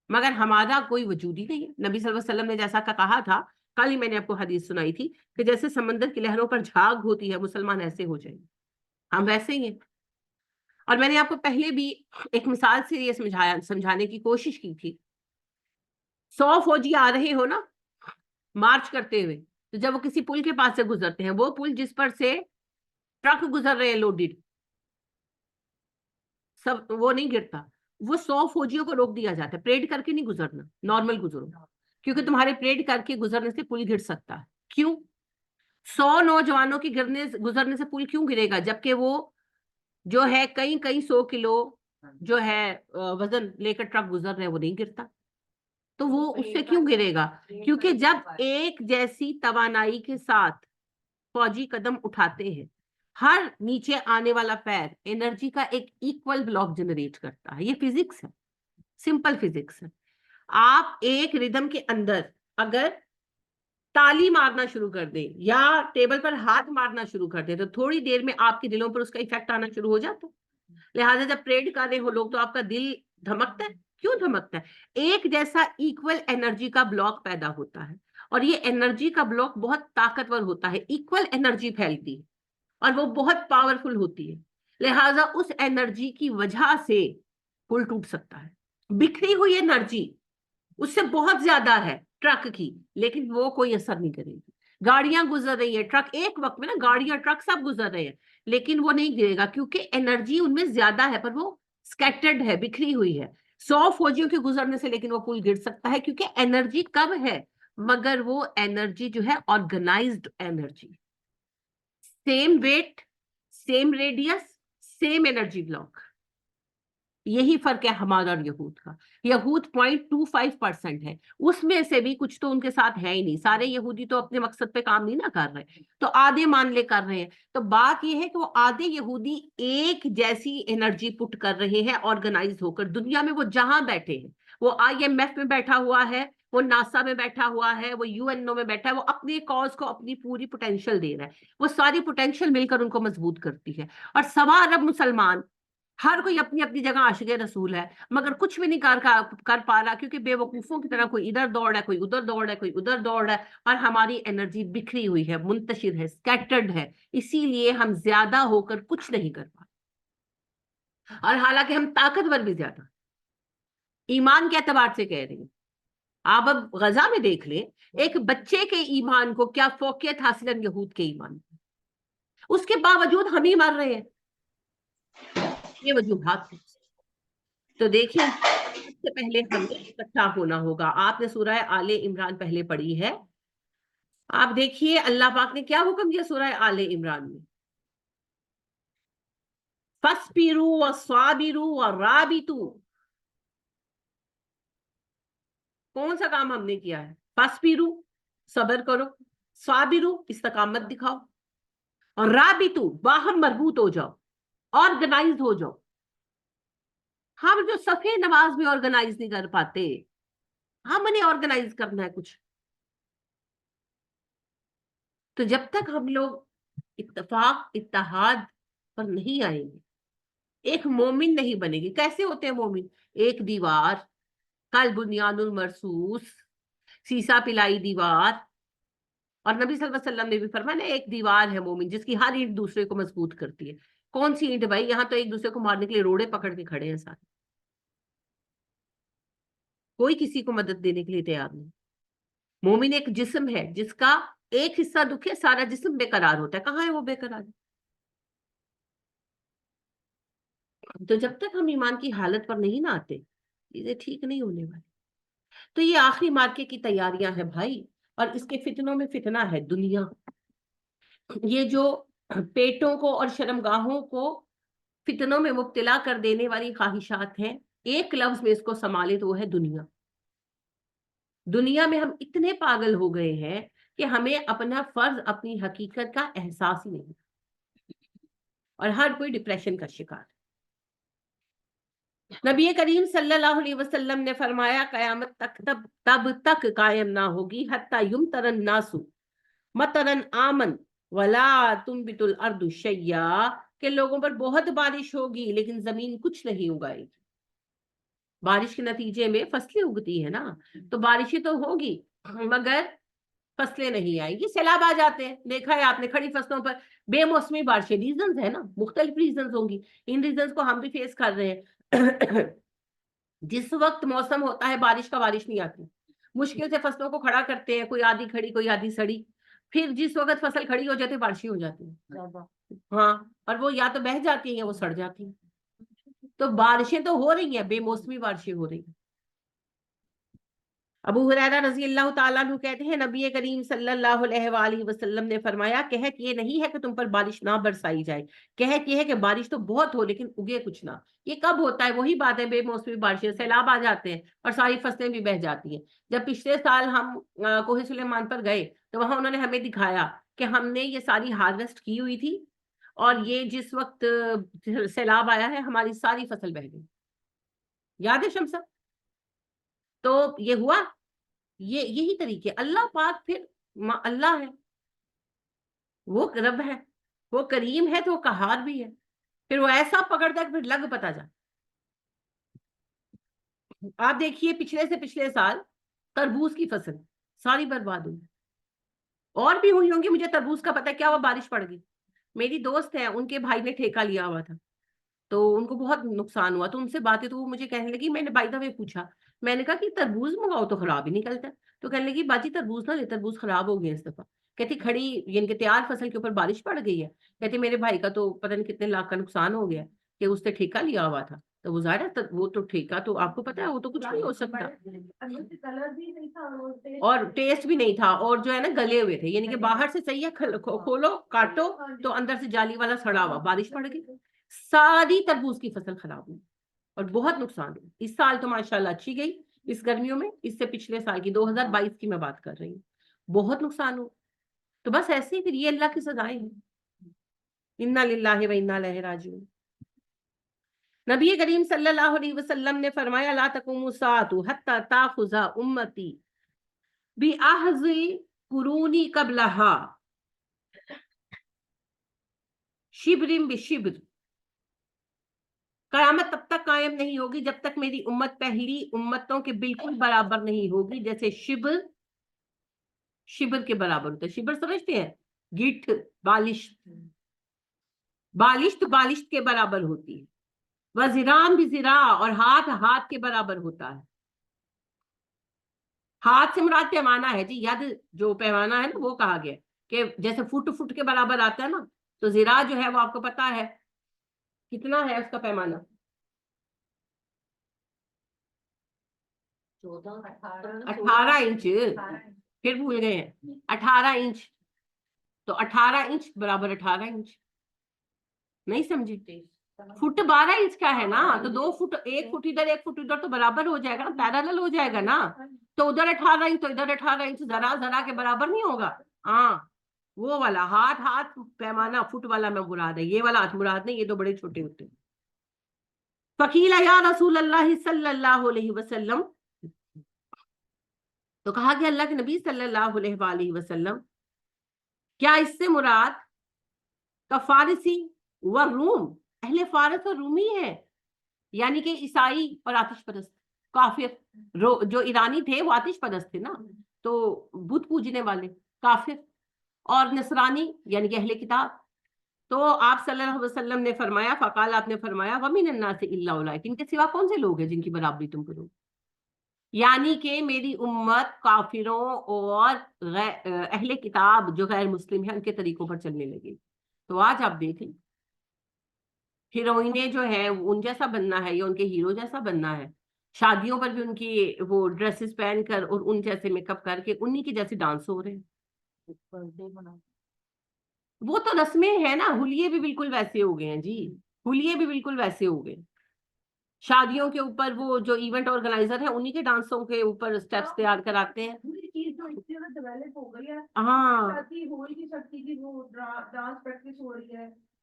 مگر ہمارا کوئی وجود ہی نہیں ہے، نبی صلی اللہ علیہ وسلم نے جیسا کہ کہا تھا، کل ہی میں نے آپ کو حدیث سنائی تھی کہ جیسے سمندر کی لہروں پر جھاگ ہوتی ہے، مسلمان ایسے ہو جائیں گے، ہم ویسے ہی ہیں، اور میں نے آپ کو پہلے بھی ایک مثال سے یہ سمجھانے کی کوشش کی تھی، 100 فوجی آ رہے ہو نا مارچ کرتے ہوئے، تو جب وہ کسی پل کے پاس سے گزرتے ہیں، وہ پل جس پر سے ٹرک گزر رہے ہیں لوڈڈ، سب وہ نہیں گرتا، وہ 100 فوجیوں کو روک دیا جاتا ہے، پریڈ کر کے نہیں گزرنا، نارمل گزرو، کیونکہ تمہارے پریڈ کر کے گزرنے سے پل گر سکتا ہے، کیوں؟ 100 نوجوانوں کی گزرنے سے پل کیوں گرے گا، جبکہ وہ جو ہے کئی 100 کلو جو ہے وزن لے کر ٹرک گزر رہے ہیں، وہ نہیں گرتا، تو وہ اس سے کیوں گرے گا؟ کیونکہ جب ایک جیسی توانائی کے ساتھ فوجی قدم اٹھاتے ہیں، ہر نیچے آنے والا پیر انرجی کا ایک ایکول بلاک جنریٹ کرتا ہے. یہ فزکس ہے, سمپل فزکس ہے. آپ ایک ردم کے اندر اگر تالی مارنا شروع کر دیں یا ٹیبل پر ہاتھ مارنا شروع کر دیں تو تھوڑی دیر میں آپ کے دلوں پر اس کا ایفیکٹ آنا شروع ہو جاتا ہے. لہٰذا جب پریڈ کر رہے ہو لوگ تو آپ کا دل دھمکتا ہے. کیوں دھمکتا ہے؟ ایک جیسا ایکول انرجی کا بلاک پیدا ہوتا ہے, اور یہ انرجی کا بلاک بہت طاقتور ہوتا ہے, ایکول انرجی پھیلتی ہے اور وہ بہت پاورفل ہوتی ہے. لہٰذا اس انرجی کی وجہ سے پل ٹوٹ سکتا ہے. بکھری ہوئی انرجی اس سے بہت زیادہ ہے ٹرک کی, لیکن وہ کوئی اثر نہیں کرے گی. گاڑیاں گزر رہی ہیں, ٹرک ایک وقت میں نا گاڑیاں ٹرک سب گزر رہے ہیں, لیکن وہ نہیں گرے گا کیونکہ انرجی ان میں زیادہ ہے, پر وہ سکیٹرڈ ہے, بکھری ہوئی ہے. 100 فوجیوں کے گزرنے سے لیکن وہ پل گر سکتا ہے کیونکہ انرجی کم ہے, مگر وہ انرجی جو ہے organised energy, same weight, same radius, same energy block. یہی فرق ہے ہمارا اور یہود کا. یہود 0.25% ہے, اس میں سے بھی کچھ تو ان کے ساتھ ہے ہی نہیں. سارے یہودی تو اپنے مقصد پہ کام نہیں نہ کر رہے, تو آدھے مان لے کر رہے ہیں. تو بات یہ ہے کہ وہ آدھے یہودی ایک جیسی انرجی پٹ کر رہے ہیں آرگنائز ہو کر دنیا میں. وہ جہاں بیٹھے ہیں, وہ IMF میں بیٹھا ہوا ہے, وہ ناسا میں بیٹھا ہوا ہے, وہ UNO میں بیٹھا ہے, وہ اپنے کاز کو اپنی پوری پوٹینشیل دے رہا ہے. وہ ساری پوٹینشیل مل کر ان کو مضبوط کرتی ہے. اور 1.25 ارب مسلمان, ہر کوئی اپنی اپنی جگہ عاشق رسول ہے, مگر کچھ بھی نہیں کر پا رہا کیونکہ بے وقوفوں کی طرح کوئی ادھر دوڑ ہے, کوئی ادھر دوڑ ہے, کوئی ادھر دوڑ ہے, اور ہماری انرجی بکھری ہوئی ہے, منتشر ہے, سکیٹرڈ ہے. اسی لیے ہم زیادہ ہو کر کچھ نہیں کر پا, اور حالانکہ ہم طاقتور بھی زیادہ. ایمان کے اعتبار سے کہہ رہی ہیں. آپ اب غزہ میں دیکھ لیں, ایک بچے کے ایمان کو کیا فوقیت حاصل ہے یہود کے ایمان کو, اس کے باوجود ہم ہی مر رہے ہیں. یہ وجوہات ہیں. تو دیکھیں, سب سے پہلے ہمیں اکٹھا ہونا ہوگا. آپ نے سورہ آل عمران پہلے پڑھی ہے, آپ دیکھیے اللہ پاک نے کیا حکم دیا سورہ آل عمران میں. فَاصْبِرُوا وَصَابِرُوا وَرَابِطُوا. کون سا کام ہم نے کیا ہے؟ فَاصْبِرُوا, صبر کرو, صابروا, استقامت دکھاؤ, اور رابطوا, باہم مربوط ہو جاؤ, آرگنائز ہو جاؤ. ہم جو صفے نماز میں آرگنائز نہیں کر پاتے, ہم انہیں آرگنائز کرنا ہے کچھ. تو جب تک ہم لوگ اتفاق اتحاد پر نہیں آئیں گے, ایک مومن نہیں بنے گی. کیسے ہوتے ہیں مومن؟ ایک دیوار, کل بنیان المرصوص, سیسا پلائی دیوار. اور نبی صلی اللہ علیہ وسلم نے بھی فرمایا ایک دیوار ہے مومن جس کی ہر اینٹ دوسرے کو مضبوط کرتی ہے. کون سی اینٹ بھائی؟ یہاں تو ایک دوسرے کو مارنے کے لیے روڑے پکڑ کے کھڑے ہیں سارے, کوئی کسی کو مدد دینے کے لیے تیار نہیں. مومن ایک جسم ہے جس کا ایک حصہ دکھے سارا جسم بے قرار ہوتا ہے. کہاں ہے وہ بے قرار؟ تو جب تک ہم ایمان کی حالت پر نہیں نہ آتے, چیزیں ٹھیک نہیں ہونے والی. تو یہ آخری مارکے کی تیاریاں ہیں بھائی, اور اس کے فتنوں میں فتنہ ہے دنیا. یہ جو پیٹوں کو اور شرمگاہوں کو فتنوں میں مبتلا کر دینے والی خواہشات ہیں, ایک لفظ میں اس کو سنبھالے تو وہ ہے دنیا. دنیا میں ہم اتنے پاگل ہو گئے ہیں کہ ہمیں اپنا فرض, اپنی حقیقت کا احساس ہی نہیں, اور ہر کوئی ڈپریشن کا شکار. نبی کریم صلی اللہ علیہ وسلم نے فرمایا قیامت تک تب تک قائم نہ ہوگی حتی یمطر الناس مطرا آمن ولا تنبت الارض شیئا, کہ لوگوں پر بہت بارش ہوگی لیکن زمین کچھ نہیں اگائے گی. بارش کے نتیجے میں فصلیں اگتی ہے نا, تو بارشیں تو ہوگی مگر فصلیں نہیں آئیں گی, سیلاب آ جاتے ہیں. دیکھا ہے آپ نے کھڑی فصلوں پر بے موسمی بارشیں. ریزنز ہیں نا, مختلف ریزنز ہوں گی, ان ریزنز کو ہم بھی فیس کر رہے ہیں. جس وقت موسم ہوتا ہے بارش کا, بارش نہیں آتی, مشکل سے فصلوں کو کھڑا کرتے ہیں, کوئی آدھی کھڑی کوئی آدھی سڑی. پھر جس وقت فصل کھڑی ہو جاتی ہے بارشیں ہو جاتی ہیں, ہاں, اور وہ یا تو بہہ جاتی ہیں یا وہ سڑ جاتی ہیں. تو بارشیں تو ہو رہی ہیں, بے موسمی بارشیں ہو رہی ہیں. ابو ہریرہ رضی اللہ تعالیٰ عنہ کہتے ہیں نبی کریم صلی اللہ علیہ وآلہ وسلم نے فرمایا کہت یہ نہیں ہے کہ تم پر بارش نہ برسائی جائے, کہت یہ ہے کہ بارش تو بہت ہو لیکن اگے کچھ نہ. یہ کب ہوتا ہے؟ وہی بات ہے بے موسمی بارشیں, سیلاب آ جاتے ہیں اور ساری فصلیں بھی بہہ جاتی ہیں. جب پچھلے سال ہم کوہ سلیمان پر گئے تو وہاں انہوں نے ہمیں دکھایا کہ ہم نے یہ ساری ہارویسٹ کی ہوئی تھی, اور یہ جس وقت سیلاب آیا ہے ہماری ساری فصل بہہ گئی، یاد ہے شمسا؟ تو یہ ہوا، یہی طریقے اللہ پاک پھر اللہ ہے، وہ رب ہے، وہ کریم ہے تو وہ قہار بھی ہے، پھر وہ ایسا پکڑتا ہے کہ پھر لگ پتا جا۔ آپ دیکھیے پچھلے سے پچھلے سال تربوز کی فصل ساری برباد ہوئی، اور بھی ہوئی ہوں گی، مجھے تربوز کا پتہ کیا ہوا، بارش پڑ گئی۔ میری دوست ہے، ان کے بھائی نے ٹھیکہ لیا ہوا تھا تو ان کو بہت نقصان ہوا، تو ان سے باتیں تو وہ مجھے کہنے لگی، میں نے بائی دا وے پوچھا، میں نے کہا کہ تربوز منگاؤ تو خراب ہی نکلتا ہے، تو کہنے لگی باجی تربوز نہ لے، تربوز خراب ہو گئے اس دفعہ۔ کہتی کھڑی یعنی کہ تیار فصل کے اوپر بارش پڑ گئی ہے، کہتی میرے بھائی کا تو پتہ نہیں کتنے لاکھ کا نقصان ہو گیا کہ اس نے ٹھیکہ لیا ہوا تھا، تو وہ ظاہر ہے وہ تو ٹھیکہ تو آپ کو پتا ہے وہ تو کچھ نہیں ہو سکتا، اور ٹیسٹ بھی نہیں تھا، اور جو ہے نا گلے ہوئے تھے، یعنی کہ باہر سے صحیح ہے، کھولو کاٹو تو اندر سے جالی والا سڑا ہوا، بارش پڑ گئی ساری تربوز کی فصل خراب ہوئی اور بہت نقصان ہوا۔ اس سال تو ماشاءاللہ اچھی گئی اس گرمیوں میں، اس سے پچھلے سال کی 2022 کی میں بات کر رہی ہوں، بہت نقصان ہوا۔ تو بس ایسے ہی پھر یہ اللہ کی سزائیں ہیں، انا للہ و انا الیہ راجعون۔ نبی کریم صلی اللہ علیہ وسلم نے فرمایا لا تقوم الساعة حتى تاخذ امتی بأخذ قرونی قبلها شبر بشبر، قیامت تب تک قائم نہیں ہوگی جب تک میری امت پہلی امتوں کے بالکل برابر نہیں ہوگی، جیسے شبر شبر کے برابر ہوتا ہے، شبر سمجھتے ہیں گٹھ بالشت، بالشت بالشت کے برابر ہوتی ہے، وزرام بھی زراع، اور ہاتھ ہاتھ کے برابر ہوتا ہے۔ ہاتھ سے مراد پیمانہ ہے جی، ید جو پیمانہ ہے نا وہ کہا گیا کہ جیسے فٹ فٹ کے برابر آتا ہے نا، تو زراع جو ہے وہ آپ کو پتا ہے کتنا ہے اس کا پیمانہ، 18 انچ، پھر بھول گئے ہیں 18 انچ، تو 18 انچ برابر 18 انچ، نہیں سمجھے؟ فٹ 12 انچ کا ہے نا، تو 2 فٹ، 1 فٹ ادھر 1 فٹ ادھر تو برابر ہو جائے گا نا، پیرالل ہو جائے گا نا، تو ادھر 18 انچ تو ادھر 18 انچ، ذرا ذرا کے برابر نہیں ہوگا، ہاں وہ والا ہاتھ ہاتھ پیمانہ فٹ والا میں مراد ہے، یہ والا ہاتھ مراد نہیں، یہ تو بڑے چھوٹے ہوتے ہیں۔ فقیل یا رسول اللہ صلی اللہ علیہ وسلم، تو کہا کہ اللہ کے نبی صلی اللہ علیہ وآلہ وسلم کیا اس سے مراد فارسی و روم، اہل فارس اور رومی ہے، یعنی کہ عیسائی اور آتش پرست کافر، جو ایرانی تھے وہ آتش پرست تھے نا، تو بت پوجنے والے کافر، اور نصرانی یعنی کہ اہل کتاب۔ تو آپ صلی اللہ علیہ وسلم نے فرمایا، فقال آپ نے فرمایا وَمِنَ النَّاسِ إِلَّا أُولَٰئِكَ، ان کے سوا کون سے لوگ ہیں جن کی برابری تم کرو، یعنی کہ میری امت کافروں اور اہل کتاب جو غیر مسلم ہیں ان کے طریقوں پر چلنے لگے۔ تو آج آپ دیکھیں ہیروئنیں جو ہے ان جیسا بننا ہے یا ان کے ہیرو جیسا بننا ہے، شادیوں پر بھی ان کی وہ ڈریسز پہن کر اور ان جیسے میک اپ کر کے انہی کی جیسے ڈانس ہو رہے ہیں، وہ تو رسمیں ہیں نا، حلیے بھی بالکل ویسے ہو گئے ہیں جی، حلیے بھی بالکل ویسے ہو گئے، شادیوں کے اوپر وہ جو ایونٹ آرگنائزر ہیں انہی کے ڈانسوں کے اوپر اسٹیپس تیار کراتے ہیں، ہاں،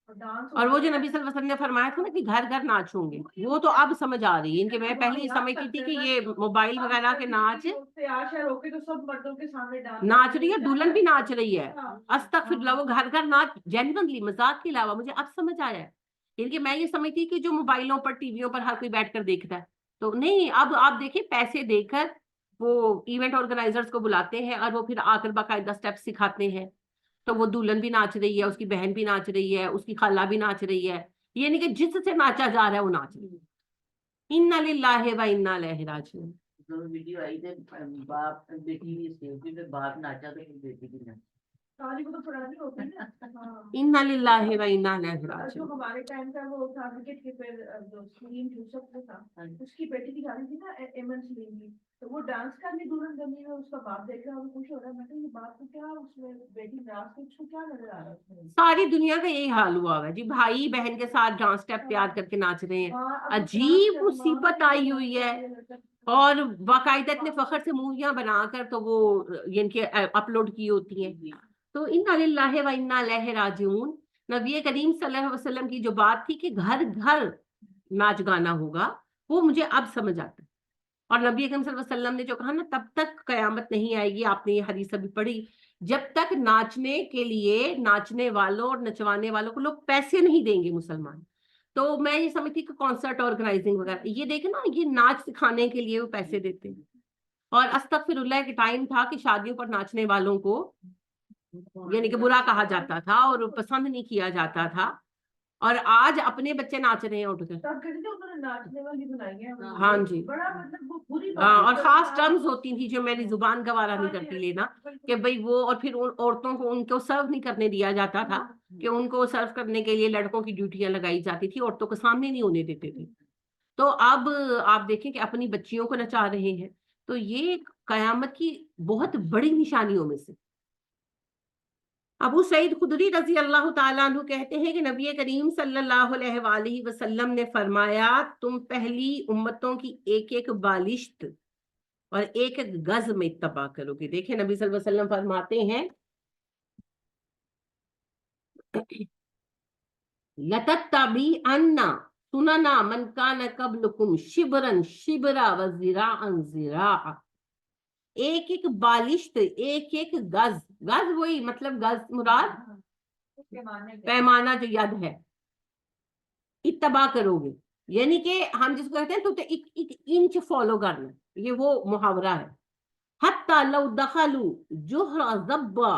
اور وہ جو نبی صلی اللہ علیہ وسلم نے فرمایا تھا نا کہ گھر گھر ناچ ہوں گے، وہ تو اب سمجھ آ رہی ہے، ان کے میں پہلے ہی سمجھتی تھی کہ یہ موبائل وغیرہ کے ناچ ناچ رہی ہے، دلہن بھی ناچ رہی ہے، استغفر اللہ، وہ گھر گھر ناچ جینوینلی مذاق کے علاوہ مجھے اب سمجھ آیا ہے، کیونکہ میں یہ سمجھتی کہ جو موبائلوں پر ٹی ویوں پر ہر کوئی بیٹھ کر دیکھتا ہے، تو نہیں، اب آپ دیکھیں پیسے دے کر وہ ایونٹ آرگنائزرز کو بلاتے ہیں اور وہ پھر آ کر باقاعدہ اسٹیپ سکھاتے ہیں، تو وہ دلہن بھی ناچ رہی ہے، اس کی بہن بھی ناچ رہی ہے، اس کی خالہ بھی ناچ رہی ہے، یعنی کہ جس سے ناچا جا رہا ہے وہ ناچ رہی ہے، انا للہ و انا الیہ راجعون۔ ویڈیو آئی تھی باپ بیٹی اسٹیج پہ باپ ناچا تو بیٹی بھی ناچی، انا للہ و انا الیہ راجعون۔ ہمارے ٹائم کا وہ تھا کرکٹ کے پھر جو سلیم یوسف جو تھا اس کی بیٹی کی شادی تھی نا ایمن سلیم کی، تو وہ ڈانس کرنے دلہن بنی ہے، اس کا باپ دیکھ رہا ہے، وہ خوش ہو رہا ہے، میں کہ یہ باپ کو کیا اس میں بیٹی ڈانس کو اس کو کیا نظر آ رہا ہے اس میں؟ ساری دنیا کا یہی حال ہوا ہے جی، بھائی بہن کے ساتھ ڈانس اسٹیپ تیار کر کے ناچ رہے ہیں، عجیب مصیبت آئی ہوئی ہے، اور باقاعدہ اتنے فخر سے موویاں بنا کر تو وہ یعنی کہ اپلوڈ کی ہوتی ہیں، تو انا للہ و انا الیہ راجعون۔ نبی کریم صلی اللہ علیہ وسلم کی جو بات تھی کہ گھر گھر ناچ گانا ہوگا، وہ مجھے اب سمجھ آتا ہے۔ اور نبی کریم صلی اللہ علیہ وسلم نے جو کہا نا، تب تک قیامت نہیں آئے گی، آپ نے یہ حدیث ابھی پڑھی، جب تک ناچنے کے لیے ناچنے والوں اور نچوانے والوں کو لوگ پیسے نہیں دیں گے مسلمان۔ تو میں یہ سمجھتی کہ کانسرٹ آرگنائزنگ وغیرہ، یہ دیکھیں نا، یہ ناچ سکھانے کے لیے وہ پیسے دیتے ہیں۔ اور استغفر اللہ کے ٹائم تھا کہ شادیوں پر ناچنے والوں کو یعنی کہ برا کہا جاتا تھا اور پسند نہیں کیا جاتا تھا، اور آج اپنے بچے ناچ رہے ہیں اٹھ کر۔ تب کہتے تھے انہوں نے ناچنے والی بنائی ہے، ہاں جی، بڑا مطلب وہ بری ہاں، بات اور ہے۔ خاص ٹرمز ہوتی تھی جو میری زبان گوارا نہیں ہاں جی، کرتی لینا، بالکل۔ کہ بھئی وہ، اور پھر ان عورتوں کو ان کو سرو نہیں کرنے دیا جاتا تھا، کہ ان کو سرو کرنے کے لیے لڑکوں کی ڈیوٹیاں لگائی جاتی تھی، عورتوں کو سامنے نہیں ہونے دیتے تھے۔ تو اب آپ دیکھیں کہ اپنی بچیوں کو نچا رہے ہیں، تو یہ قیامت کی بہت بڑی نشانیوں میں سے۔ ابو سعید خدری رضی اللہ تعالیٰ عنہ کہتے ہیں کہ نبی کریم صلی اللہ علیہ وآلہ وسلم نے فرمایا، تم پہلی امتوں کی ایک ایک بالشت اور ایک ایک گز میں اتباع کرو گے۔ دیکھیں نبی صلی اللہ علیہ وسلم فرماتے ہیں، لَتَتَّبِعَنَّ سُنَنَ مَنْ كَانَ قَبْلُكُمْ شِبْرًا شِبْرًا وَذِرَاعًا ذِرَاعًا، ایک ایک بالشت، ایک ایک گز، گز وہی مطلب گز مراد پیمانہ جو ید ہے، اتباع کرو گے، یعنی کہ ہم جس کو کہتے ہیں تو ایک ایک انچ فالو کرنا، یہ وہ محاورہ ہے۔ حتی لو دخلوا جحر ضبا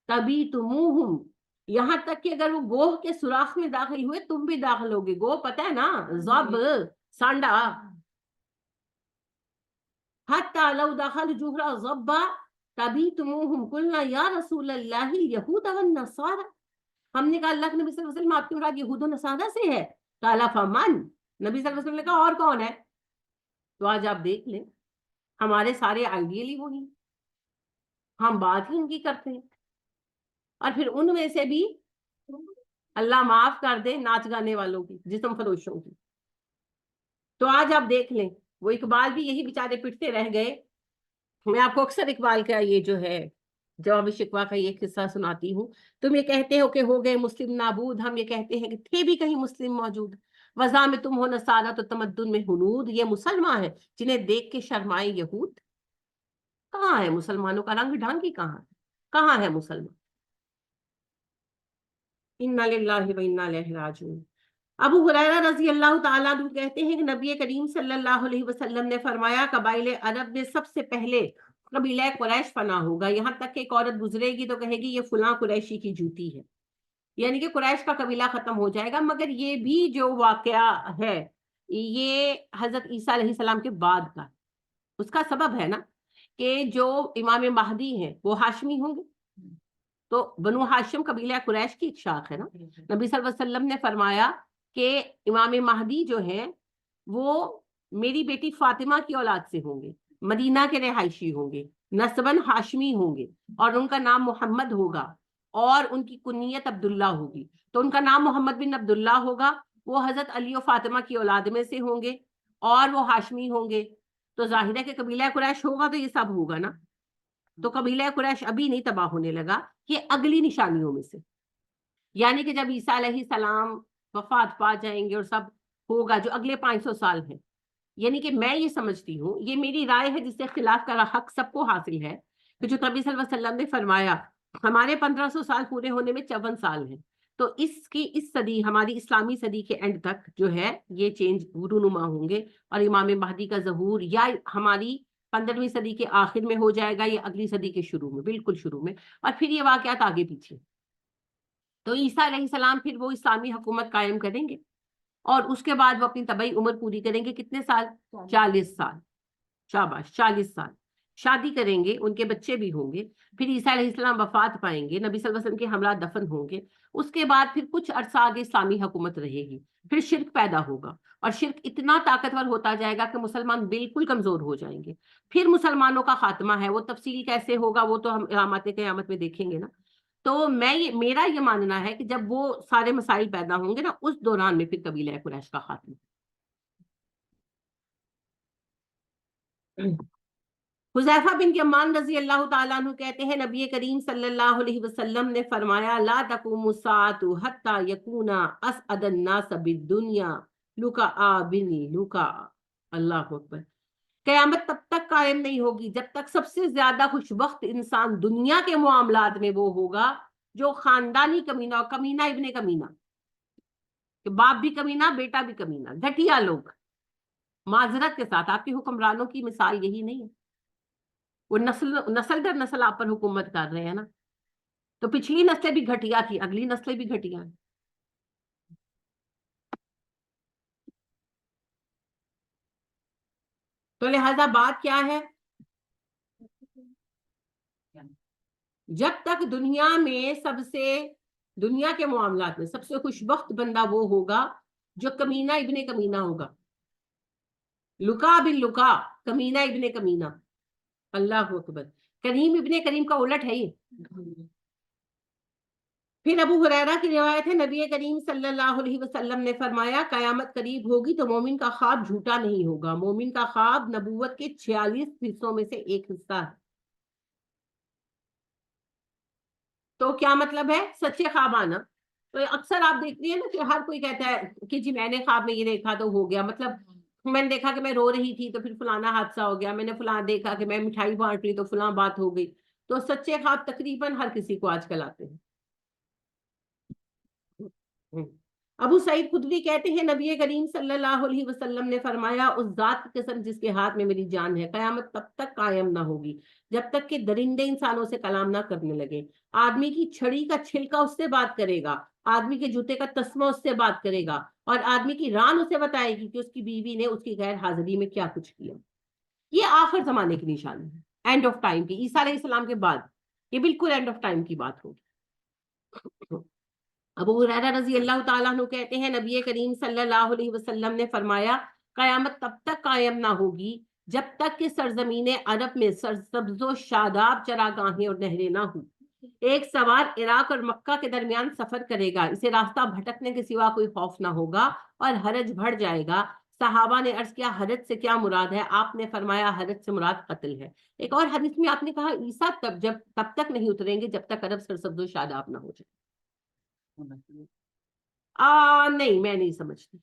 تبیتموہم، یہاں تک کہ اگر وہ گوہ کے سوراخ میں داخل ہوئے تم بھی داخل ہوگے۔ گوہ پتہ ہے نا، ضب سانڈا۔ حتی لو دخلوا جحر ضبا تبیتموہم قلنا یا رسول اللہ الیہود والنصارى، ہم نے کہا اللہ کے نبی صلی اللہ علیہ وسلم آپ کی مراد یہود و نصارہ سے ہے؟ قال فمن، نبی صلی اللہ علیہ وسلم نے کہا اور کون ہے؟ تو آج آپ دیکھ لیں ہمارے سارے آئیڈیلی وہی، ہم بات ہی ان کی کرتے ہیں، اور پھر ان میں سے بھی اللہ معاف کر دے ناچ گانے والوں کی، جسم فروشوں کی۔ تو آج آپ دیکھ لیں، وہ اقبال بھی یہی بیچارے پٹتے رہ گئے۔ میں آپ کو اکثر اقبال کا یہ جو ہے جواب شکوہ کا یہ قصہ سناتی ہوں۔ تم یہ کہتے ہو کہ ہو گئے مسلم نابود، ہم یہ کہتے ہیں کہ تھے بھی کہیں مسلم موجود، وضع میں تم ہو نصارہ تو تمدن میں ہنود، یہ مسلمان ہیں جنہیں دیکھ کے شرمائے یہود۔ کہاں ہے مسلمانوں کا رنگ ڈھنگ، کہاں ہے، کہاں ہے مسلمان؟ انا للہ و انا الیہ راجعون۔ ابو ہریرہ رضی اللہ تعالیٰ عنہ کہتے ہیں کہ نبی کریم صلی اللہ علیہ وسلم نے فرمایا، قبائل عرب میں سب سے پہلے قبیلہ قریش فنا ہوگا، یہاں تک کہ ایک عورت گزرے گی تو کہے گی یہ فلاں قریشی کی جوتی ہے، یعنی کہ قریش کا قبیلہ ختم ہو جائے گا۔ مگر یہ بھی جو واقعہ ہے یہ حضرت عیسیٰ علیہ السلام کے بعد کا، اس کا سبب ہے نا کہ جو امام مہدی ہیں وہ ہاشمی ہوں گے، تو بنو ہاشم قبیلہ قریش کی ایک شاخ ہے نا۔ نبی صلی اللہ علیہ وسلم نے فرمایا کہ امام مہدی جو ہیں وہ میری بیٹی فاطمہ کی اولاد سے ہوں گے، مدینہ کے رہائشی ہوں گے، نسباً ہاشمی ہوں گے، اور ان کا نام محمد ہوگا، اور ان کی کنیت عبداللہ ہوگی۔ تو ان کا نام محمد بن عبداللہ ہوگا، وہ حضرت علی و فاطمہ کی اولاد میں سے ہوں گے، اور وہ ہاشمی ہوں گے۔ تو ظاہر ہے کہ قبیلہ قریش ہوگا تو یہ سب ہوگا نا۔ تو قبیلہ قریش ابھی نہیں تباہ ہونے لگا، یہ اگلی نشانیوں میں سے، یعنی کہ جب عیسیٰ علیہ السلام وفات پا جائیں گے اور سب ہوگا جو اگلے 500 سال ہیں، یعنی کہ میں یہ سمجھتی ہوں، یہ میری رائے ہے جس سے خلاف کا حق سب کو حاصل ہے، کہ جو نبی صلی اللہ علیہ وسلم نے فرمایا ہمارے 1500 سال پورے ہونے میں 54 سال ہیں، تو اس صدی، ہماری اسلامی صدی کے اینڈ تک جو ہے یہ چینج رونما ہوں گے، اور امام مہدی کا ظہور یا ہماری 15ویں صدی کے آخر میں ہو جائے گا یا اگلی صدی کے شروع میں، بالکل شروع میں، اور پھر یہ واقعات آگے پیچھے۔ تو عیسیٰ علیہ السلام پھر وہ اسلامی حکومت قائم کریں گے، اور اس کے بعد وہ اپنی طبعی عمر پوری کریں گے، کتنے سال؟ 40 سال، شاباش، 40 سال شادی کریں گے، ان کے بچے بھی ہوں گے، پھر عیسیٰ علیہ السلام وفات پائیں گے، نبی صلی اللہ علیہ وسلم کے ہمراہ دفن ہوں گے، اس کے بعد پھر کچھ عرصہ آگے اسلامی حکومت رہے گی، پھر شرک پیدا ہوگا، اور شرک اتنا طاقتور ہوتا جائے گا کہ مسلمان بالکل کمزور ہو جائیں گے، پھر مسلمانوں کا خاتمہ ہے، وہ تفصیل کیسے ہوگا وہ تو ہم علامات قیامت میں دیکھیں گے نا۔ تو میرا یہ ماننا ہے کہ جب وہ سارے مسائل پیدا ہوں گے نا، اس دوران میں پھر قبیلہ قریش کا خاتمہ۔ حذیفہ بن یمان رضی اللہ تعالیٰ عنہ کہتے ہیں نبی کریم صلی اللہ علیہ وسلم نے فرمایا لا تقوم الساعۃ حتی یکون اسعد الناس بالدنیا لکعا بن لکعا. اللہ اکبر. قیامت تب تک قائم نہیں ہوگی جب تک سب سے زیادہ خوش وقت انسان دنیا کے معاملات میں وہ ہوگا جو خاندانی کمینہ اور کمینہ ابن کمینہ، کہ باپ بھی کمینہ بیٹا بھی کمینہ، گھٹیا لوگ. معذرت کے ساتھ آپ کے حکمرانوں کی مثال یہی نہیں ہے. وہ نسل در نسل آپ پر حکومت کر رہے ہیں نا، تو پچھلی نسلیں بھی گھٹیا تھی، اگلی نسلیں بھی گھٹیا ہیں. تو لہذا بات کیا ہے، جب تک دنیا میں دنیا کے معاملات میں سب سے خوش وقت بندہ وہ ہوگا جو کمینہ ابن کمینہ ہوگا. لکا بن لکا، کمینہ ابن کمینہ. اللہ اکبر. کریم ابن کریم کا الٹ ہے یہ. پھر ابو ہریرہ کی روایت ہے نبی کریم صلی اللہ علیہ وسلم نے فرمایا قیامت قریب ہوگی تو مومن کا خواب جھوٹا نہیں ہوگا. مومن کا خواب نبوت کے 46 حصوں میں سے ایک حصہ ہے. تو کیا مطلب ہے سچے خواب آنا؟ تو اکثر آپ دیکھتی ہیں نا کہ ہر کوئی کہتا ہے کہ جی میں نے خواب میں یہ دیکھا تو ہو گیا. مطلب میں نے دیکھا کہ میں رو رہی تھی تو پھر فلانا حادثہ ہو گیا، میں نے فلاں دیکھا کہ میں مٹھائی بانٹ لی تو فلاں بات ہو گئی. تو سچے خواب تقریباً ہر کسی کو آج کل آتے ہیں. ابو سعید خدری کہتے ہیں نبی کریم صلی اللہ علیہ وسلم نے فرمایا اس ذات کی قسم جس کے ہاتھ میں میری جان ہے قیامت تب تک قائم نہ ہوگی جب تک کہ درندے انسانوں سے کلام نہ کرنے لگے. آدمی کی چھڑی کا چھلکا اس سے بات کرے گا، آدمی کے جوتے کا تسمہ اس سے بات کرے گا، اور آدمی کی ران اسے بتائے گی کہ اس کی بیوی نے اس کی غیر حاضری میں کیا کچھ کیا. یہ آخر زمانے کی نشانی ہے، اینڈ آف ٹائم کی. عیسیٰ علیہ السلام کے بعد یہ بالکل اینڈ آف ٹائم کی بات ہوگی. ابو ہریرہ رضی اللہ تعالیٰ عنہ کہتے ہیں نبی کریم صلی اللہ علیہ وسلم نے فرمایا قیامت تب تک قائم نہ ہوگی جب تک کہ سرزمین عرب میں سرسبز و شاداب چراگاہیں اور نہریں نہ ہوں. ایک سوار عراق اور مکہ کے درمیان سفر کرے گا، اسے راستہ بھٹکنے کے سوا کوئی خوف نہ ہوگا اور حرج بڑھ جائے گا. صحابہ نے عرض کیا حرج سے کیا مراد ہے؟ آپ نے فرمایا حرج سے مراد قتل ہے. ایک اور حدیث میں آپ نے کہا عیسیٰ تب تک نہیں اتریں گے جب تک عرب سرسبز و شاداب نہ ہو جائے. نہیں میں نہیں سمجھتی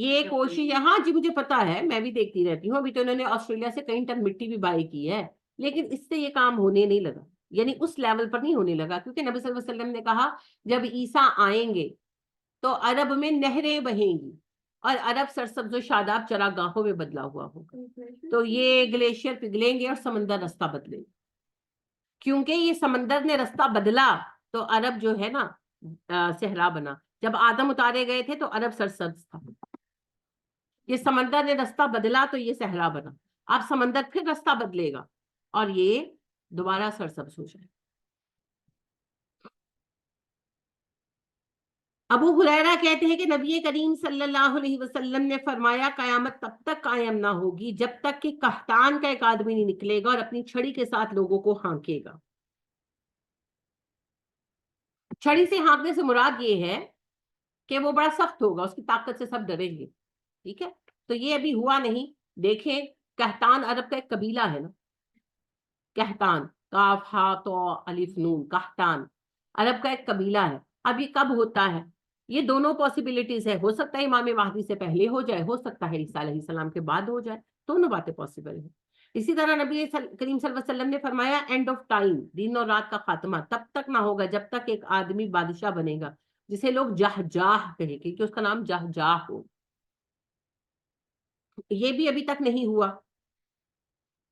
یہ کوشش ہے. ہاں جی مجھے پتا ہے، میں بھی دیکھتی رہتی ہوں. ابھی تو انہوں نے آسٹریلیا سے کئی ٹن مٹی بھی بائی کی ہے، لیکن اس سے یہ کام ہونے نہیں لگا، یعنی اس لیول پر نہیں ہونے لگا. کیونکہ نبی صلی اللہ علیہ وسلم نے کہا جب عیسیٰ آئیں گے تو عرب میں نہریں بہیں گی اور عرب سرسبز و شاداب چراگاہوں میں بدلا ہوا ہوگا. تو یہ گلیشیئر پگھلیں گے اور سمندر رستہ بدلے گا. کیونکہ یہ سمندر نے رستہ بدلا تو عرب جو ہے نا صحرا بنا. جب آدم اتارے گئے تھے تو عرب سرسبز تھا، یہ سمندر نے رستہ بدلا تو یہ صحرا بنا. اب سمندر پھر رستہ بدلے گا اور یہ دوبارہ سرسبز ہو جائے. ابو ہریرہ کہتے ہیں کہ نبی کریم صلی اللہ علیہ وسلم نے فرمایا قیامت تب تک قائم نہ ہوگی جب تک کہ قحطان کا ایک آدمی نہیں نکلے گا اور اپنی چھڑی کے ساتھ لوگوں کو ہانکے گا. چھڑی سے ہانکنے سے مراد یہ ہے کہ وہ بڑا سخت ہوگا، اس کی طاقت سے سب ڈریں گے. ٹھیک ہے، تو یہ ابھی ہوا نہیں. دیکھیں قحطان عرب کا ایک قبیلہ ہے نا، قحطان کاف ہا تو الف نون، قحطان عرب کا ایک قبیلہ ہے. اب یہ کب ہوتا ہے؟ یہ دونوں پاسبلٹیز ہے. ہو سکتا ہے امام مہدی سے پہلے ہو جائے، ہو سکتا ہے عیسیٰ علیہ السلام کے بعد ہو جائے. دونوں باتیں پاسبل ہیں. اسی طرح نبی کریم صلی اللہ علیہ وسلم نے فرمایا اینڈ آف ٹائم، دن اور رات کا خاتمہ تب تک نہ ہوگا جب تک ایک آدمی بادشاہ بنے گا جسے لوگ جہجاہ کہیں گے کہ اس کا نام جہجاہ ہو. یہ بھی ابھی تک نہیں ہوا.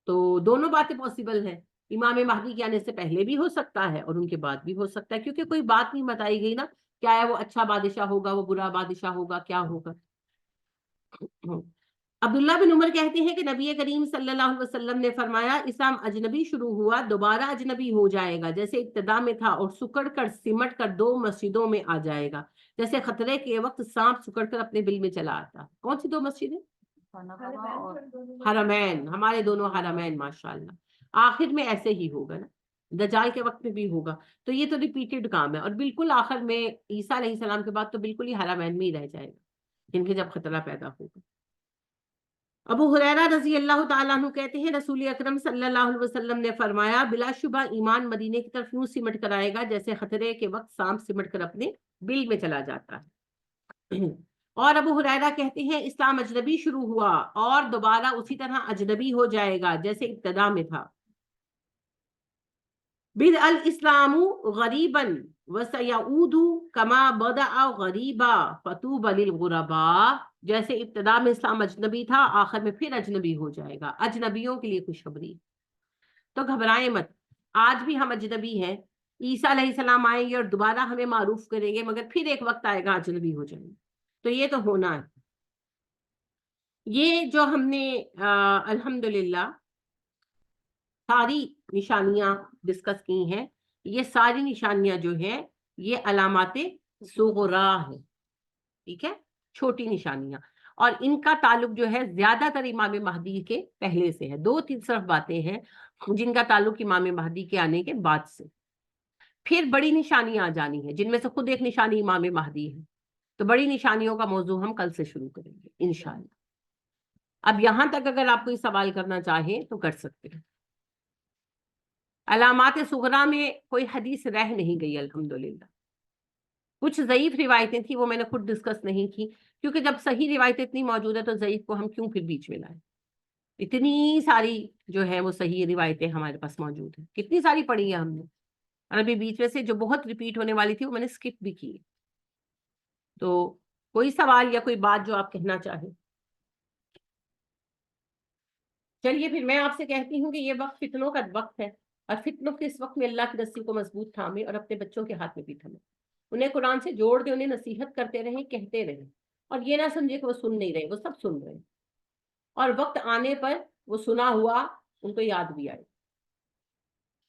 تو دونوں باتیں پاسبل ہیں. امام مہدی کے آنے سے پہلے بھی ہو سکتا ہے اور ان کے بعد بھی ہو سکتا ہے، کیونکہ کوئی بات نہیں بتائی گئی نا کیا ہے وہ اچھا بادشاہ ہوگا، وہ برا بادشاہ ہوگا، کیا ہوگا. عبداللہ بن عمر کہتے ہیں کہ نبی کریم صلی اللہ علیہ وسلم نے فرمایا اسلام اجنبی شروع ہوا دوبارہ اجنبی ہو جائے گا جیسے ابتدا میں تھا، اور سکڑ کر سمٹ کر 2 مسجدوں میں آ جائے گا جیسے خطرے کے وقت سانپ سکڑ کر اپنے بل میں چلا آتا. کون سی 2 مسجدیں؟ حرمین، ہمارے دونوں حرمین ماشاءاللہ. آخر میں ایسے ہی ہوگا نا، دجال کے وقت میں بھی ہوگا. تو یہ تو ریپیٹڈ کام ہے، اور بالکل آخر میں عیسیٰ علیہ السلام کے بعد تو بالکل ہی حرمین میں ہی رہ جائے گا جن کے جب خطرہ پیدا ہوگا. ابو ہریرہ رضی اللہ تعالیٰ عنہ کہتے ہیں رسول اکرم صلی اللہ علیہ وسلم نے فرمایا بلا شبہ ایمان مدینے کی طرف یوں سمٹ کر آئے گا جیسے خطرے کے وقت سانپ سمٹ کر اپنے بل میں چلا جاتا ہے. اور ابو ہریرہ کہتے ہیں اسلام اجنبی شروع ہوا اور دوبارہ اسی طرح اجنبی ہو جائے گا جیسے ابتدا میں تھا. بدء الاسلام غریبا وسیعود کما بدأ غریبا فطوبى للغرباء. جیسے ابتدا میں اسلام اجنبی تھا آخر میں پھر اجنبی ہو جائے گا. اجنبیوں کے لیے خوشخبری. تو گھبرائیں مت، آج بھی ہم اجنبی ہیں. عیسیٰ علیہ السلام آئیں گے اور دوبارہ ہمیں معروف کریں گے، مگر پھر ایک وقت آئے گا اجنبی ہو جائیں گے. تو یہ تو ہونا ہے. یہ جو ہم نے الحمدللہ ساری نشانیاں ڈسکس کی ہیں، یہ ساری نشانیاں جو ہیں یہ علامات صغرا ہے. ٹھیک ہے، چھوٹی نشانیاں، اور ان کا تعلق جو ہے زیادہ تر امام مہدی کے پہلے سے ہے. 2-3 صرف باتیں ہیں جن کا تعلق امام مہدی کے آنے کے بعد سے. پھر بڑی نشانیاں آ جانی ہیں جن میں سے خود ایک نشانی امام مہدی ہے. تو بڑی نشانیوں کا موضوع ہم کل سے شروع کریں گے انشاءاللہ. اب یہاں تک اگر آپ کوئی سوال کرنا چاہیں تو کر سکتے ہیں. علامات صغرا میں کوئی حدیث رہ نہیں گئی الحمدللہ. کچھ ضعیف روایتیں تھیں، وہ میں نے خود ڈسکس نہیں کی، کیونکہ جب صحیح روایتیں اتنی موجود ہے تو ضعیف کو ہم کیوں پھر بیچ میں لائیں. اتنی ساری جو ہے وہ صحیح روایتیں ہمارے پاس موجود ہیں، کتنی ساری پڑھی ہیں ہم نے، اور ابھی بیچ میں سے جو بہت ریپیٹ ہونے والی تھی وہ میں نے اسکپ بھی کی. تو کوئی سوال یا کوئی بات جو آپ کہنا چاہیں. چلیے پھر میں آپ سے کہتی ہوں کہ یہ وقت فتنوں کا وقت ہے، اور فتنوں کے اس وقت میں اللہ کی رسی کو مضبوط تھامے اور اپنے بچوں کے ہاتھ میں بھی تھامے. انہیں قرآن سے جوڑ دیں، انہیں نصیحت کرتے رہیں، کہتے رہیں، اور یہ نہ سمجھے کہ وہ سن نہیں رہے، وہ سب سن رہے ہیں. اور وقت آنے پر وہ سنا ہوا ان کو یاد بھی آئے،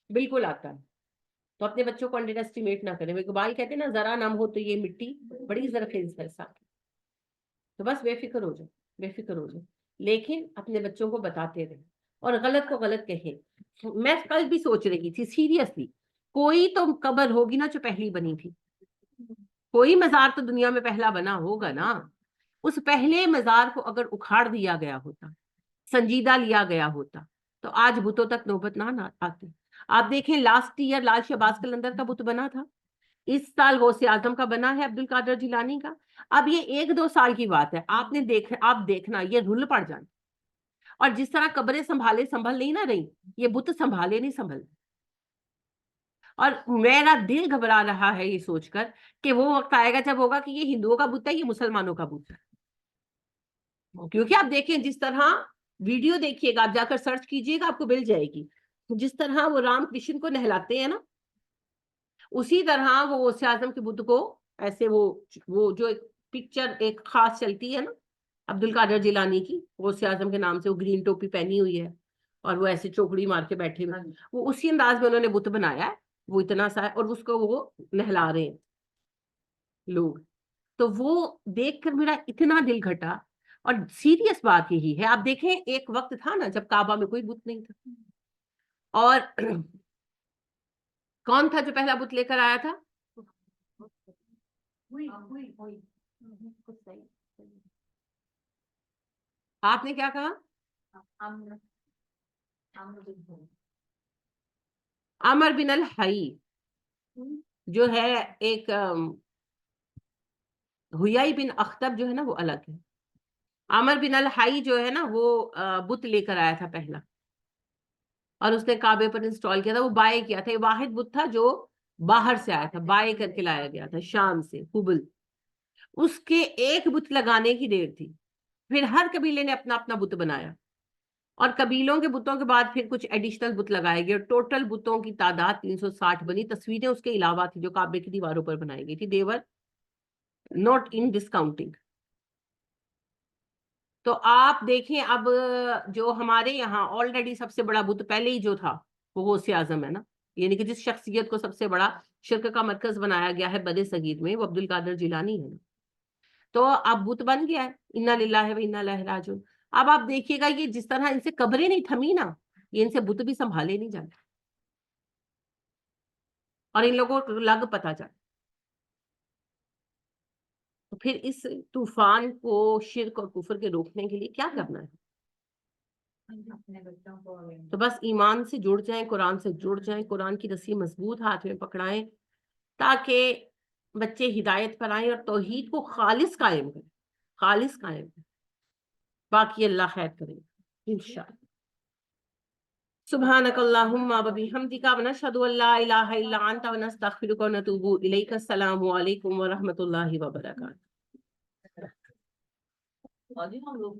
بالکل آتا ہے. تو اپنے بچوں کو انڈر ایسٹیمیٹ نہ کریں. وہ اقبال کہتے ہیں نا، ذرا نم ہو تو یہ مٹی بڑی زرخیز ہے ساتھ. تو بس بے فکر ہو جائے، بے فکر ہو جائے، لیکن اپنے بچوں کو بتاتے رہیں اور غلط کو غلط کہیں. میں کل بھی سوچ رہی تھی سیریسلی، کوئی تو قبر ہوگی نا جو پہلی بنی تھی، کوئی مزار تو دنیا میں پہلا بنا ہوگا نا. اس پہلے مزار کو اگر اکھاڑ دیا گیا ہوتا، سنجیدہ لیا گیا ہوتا، تو آج بتوں تک نوبت نہ آتی. آپ دیکھیں لاسٹ ایئر لال شہباز قلندر کا بت بنا تھا، اس سال غوث اعظم کا بنا ہے، عبد القادر جیلانی کا. اب یہ 1-2 سال کی بات ہے، آپ دیکھنا یہ رول پڑ جائیں. اور جس طرح قبریں سنبھل نہیں نہ رہی، یہ بت سنبھالے نہیں سنبھل. اور میرا دل گھبرا رہا ہے یہ سوچ کر کہ وہ وقت آئے گا جب ہوگا کہ یہ ہندوؤں کا بت ہے، یہ مسلمانوں کا بت ہے. کیونکہ آپ دیکھیں جس طرح ویڈیو دیکھیے گا، آپ جا کر سرچ کیجئے گا، آپ کو مل جائے گی. جس طرح وہ رام کرشن کو نہلاتے ہیں نا، اسی طرح وہ غوث اعظم کے بت کو ایسے وہ جو ایک پکچر ایک خاص چلتی ہے نا عبد القادر جیلانی کی، غوث اعظم کے نام سے، وہ گرین ٹوپی پہنی ہوئی ہے اور وہ ایسے چوکڑی مار کے بیٹھے ہوئے، وہ اسی انداز میں انہوں نے بت بنایا ہے. وہ اتنا سا ہے اور اس کو وہ نہلا رہے ہیں لوگ. تو وہ دیکھ کر میرا اتنا دل گھٹا. اور سیریس بات یہی ہے، آپ دیکھیں ایک وقت تھا نا جب کعبہ میں کوئی بت نہیں تھا، اور کون تھا جو پہلا بت لے کر آیا تھا؟ آپ نے کیا کہا؟ عمر بن الحی جو ہے ایک حیائی بن اخطب جو ہے نا وہ الگ ہے. عمر بن الحی جو ہے نا وہ بت لے کر آیا تھا پہلا، اور اس نے کعبے پر انسٹال کیا تھا. وہ بائے کیا تھا، یہ واحد بت تھا جو باہر سے آیا تھا، بائے کر کے لایا گیا تھا شام سے، قبل. اس کے ایک بت لگانے کی دیر تھی. پھر ہر قبیلے نے اپنا اپنا بت بنایا، اور قبیلوں کے بتوں کے بعد پھر کچھ ایڈیشنل بت لگائے گئے، اور ٹوٹل بتوں کی تعداد 360 بنی. تصویریں اس کے علاوہ تھی جو کعبے کی دیواروں پر بنائی گئی تھی. دیور نوٹ ان ڈسکاؤنٹنگ. تو آپ دیکھیں اب جو ہمارے یہاں آلریڈی سب سے بڑا بت پہلے ہی جو تھا وہ غوث اعظم ہے نا، یعنی کہ جس شخصیت کو سب سے بڑا شرک کا مرکز بنایا گیا ہے بر صغیر میں، وہ عبد القادر جیلانی ہے. تو اب بت بن گیا ہے، انا للہ و انا الیہ راجعون. اب آپ دیکھیے گا یہ جس طرح ان سے قبریں نہیں تھمی نا، یہ ان سے بت بھی سنبھالے نہیں جاتے، اور ان لوگوں کو لگ پتا جاتا. تو پھر اس طوفان کو شرک اور کفر کے روکنے کے لیے کیا کرنا ہے؟ اپنے بچوں کو تو بس ایمان سے جڑ جائیں، قرآن سے جڑ جائیں، قرآن کی رسی مضبوط ہاتھ میں پکڑائیں تاکہ بچے ہدایت پر آئیں اور توحید کو خالص قائم کریں، خالص قائم کریں، باقی اللہ خیر کرے گا انشاءاللہ۔ سبحانک اللہم و بحمدک ونشہد ان لا الہ الا انت ونستغفرک ونتوب الیک۔ السلام علیکم ورحمۃ اللہ وبرکاتہ۔ ہم لوگ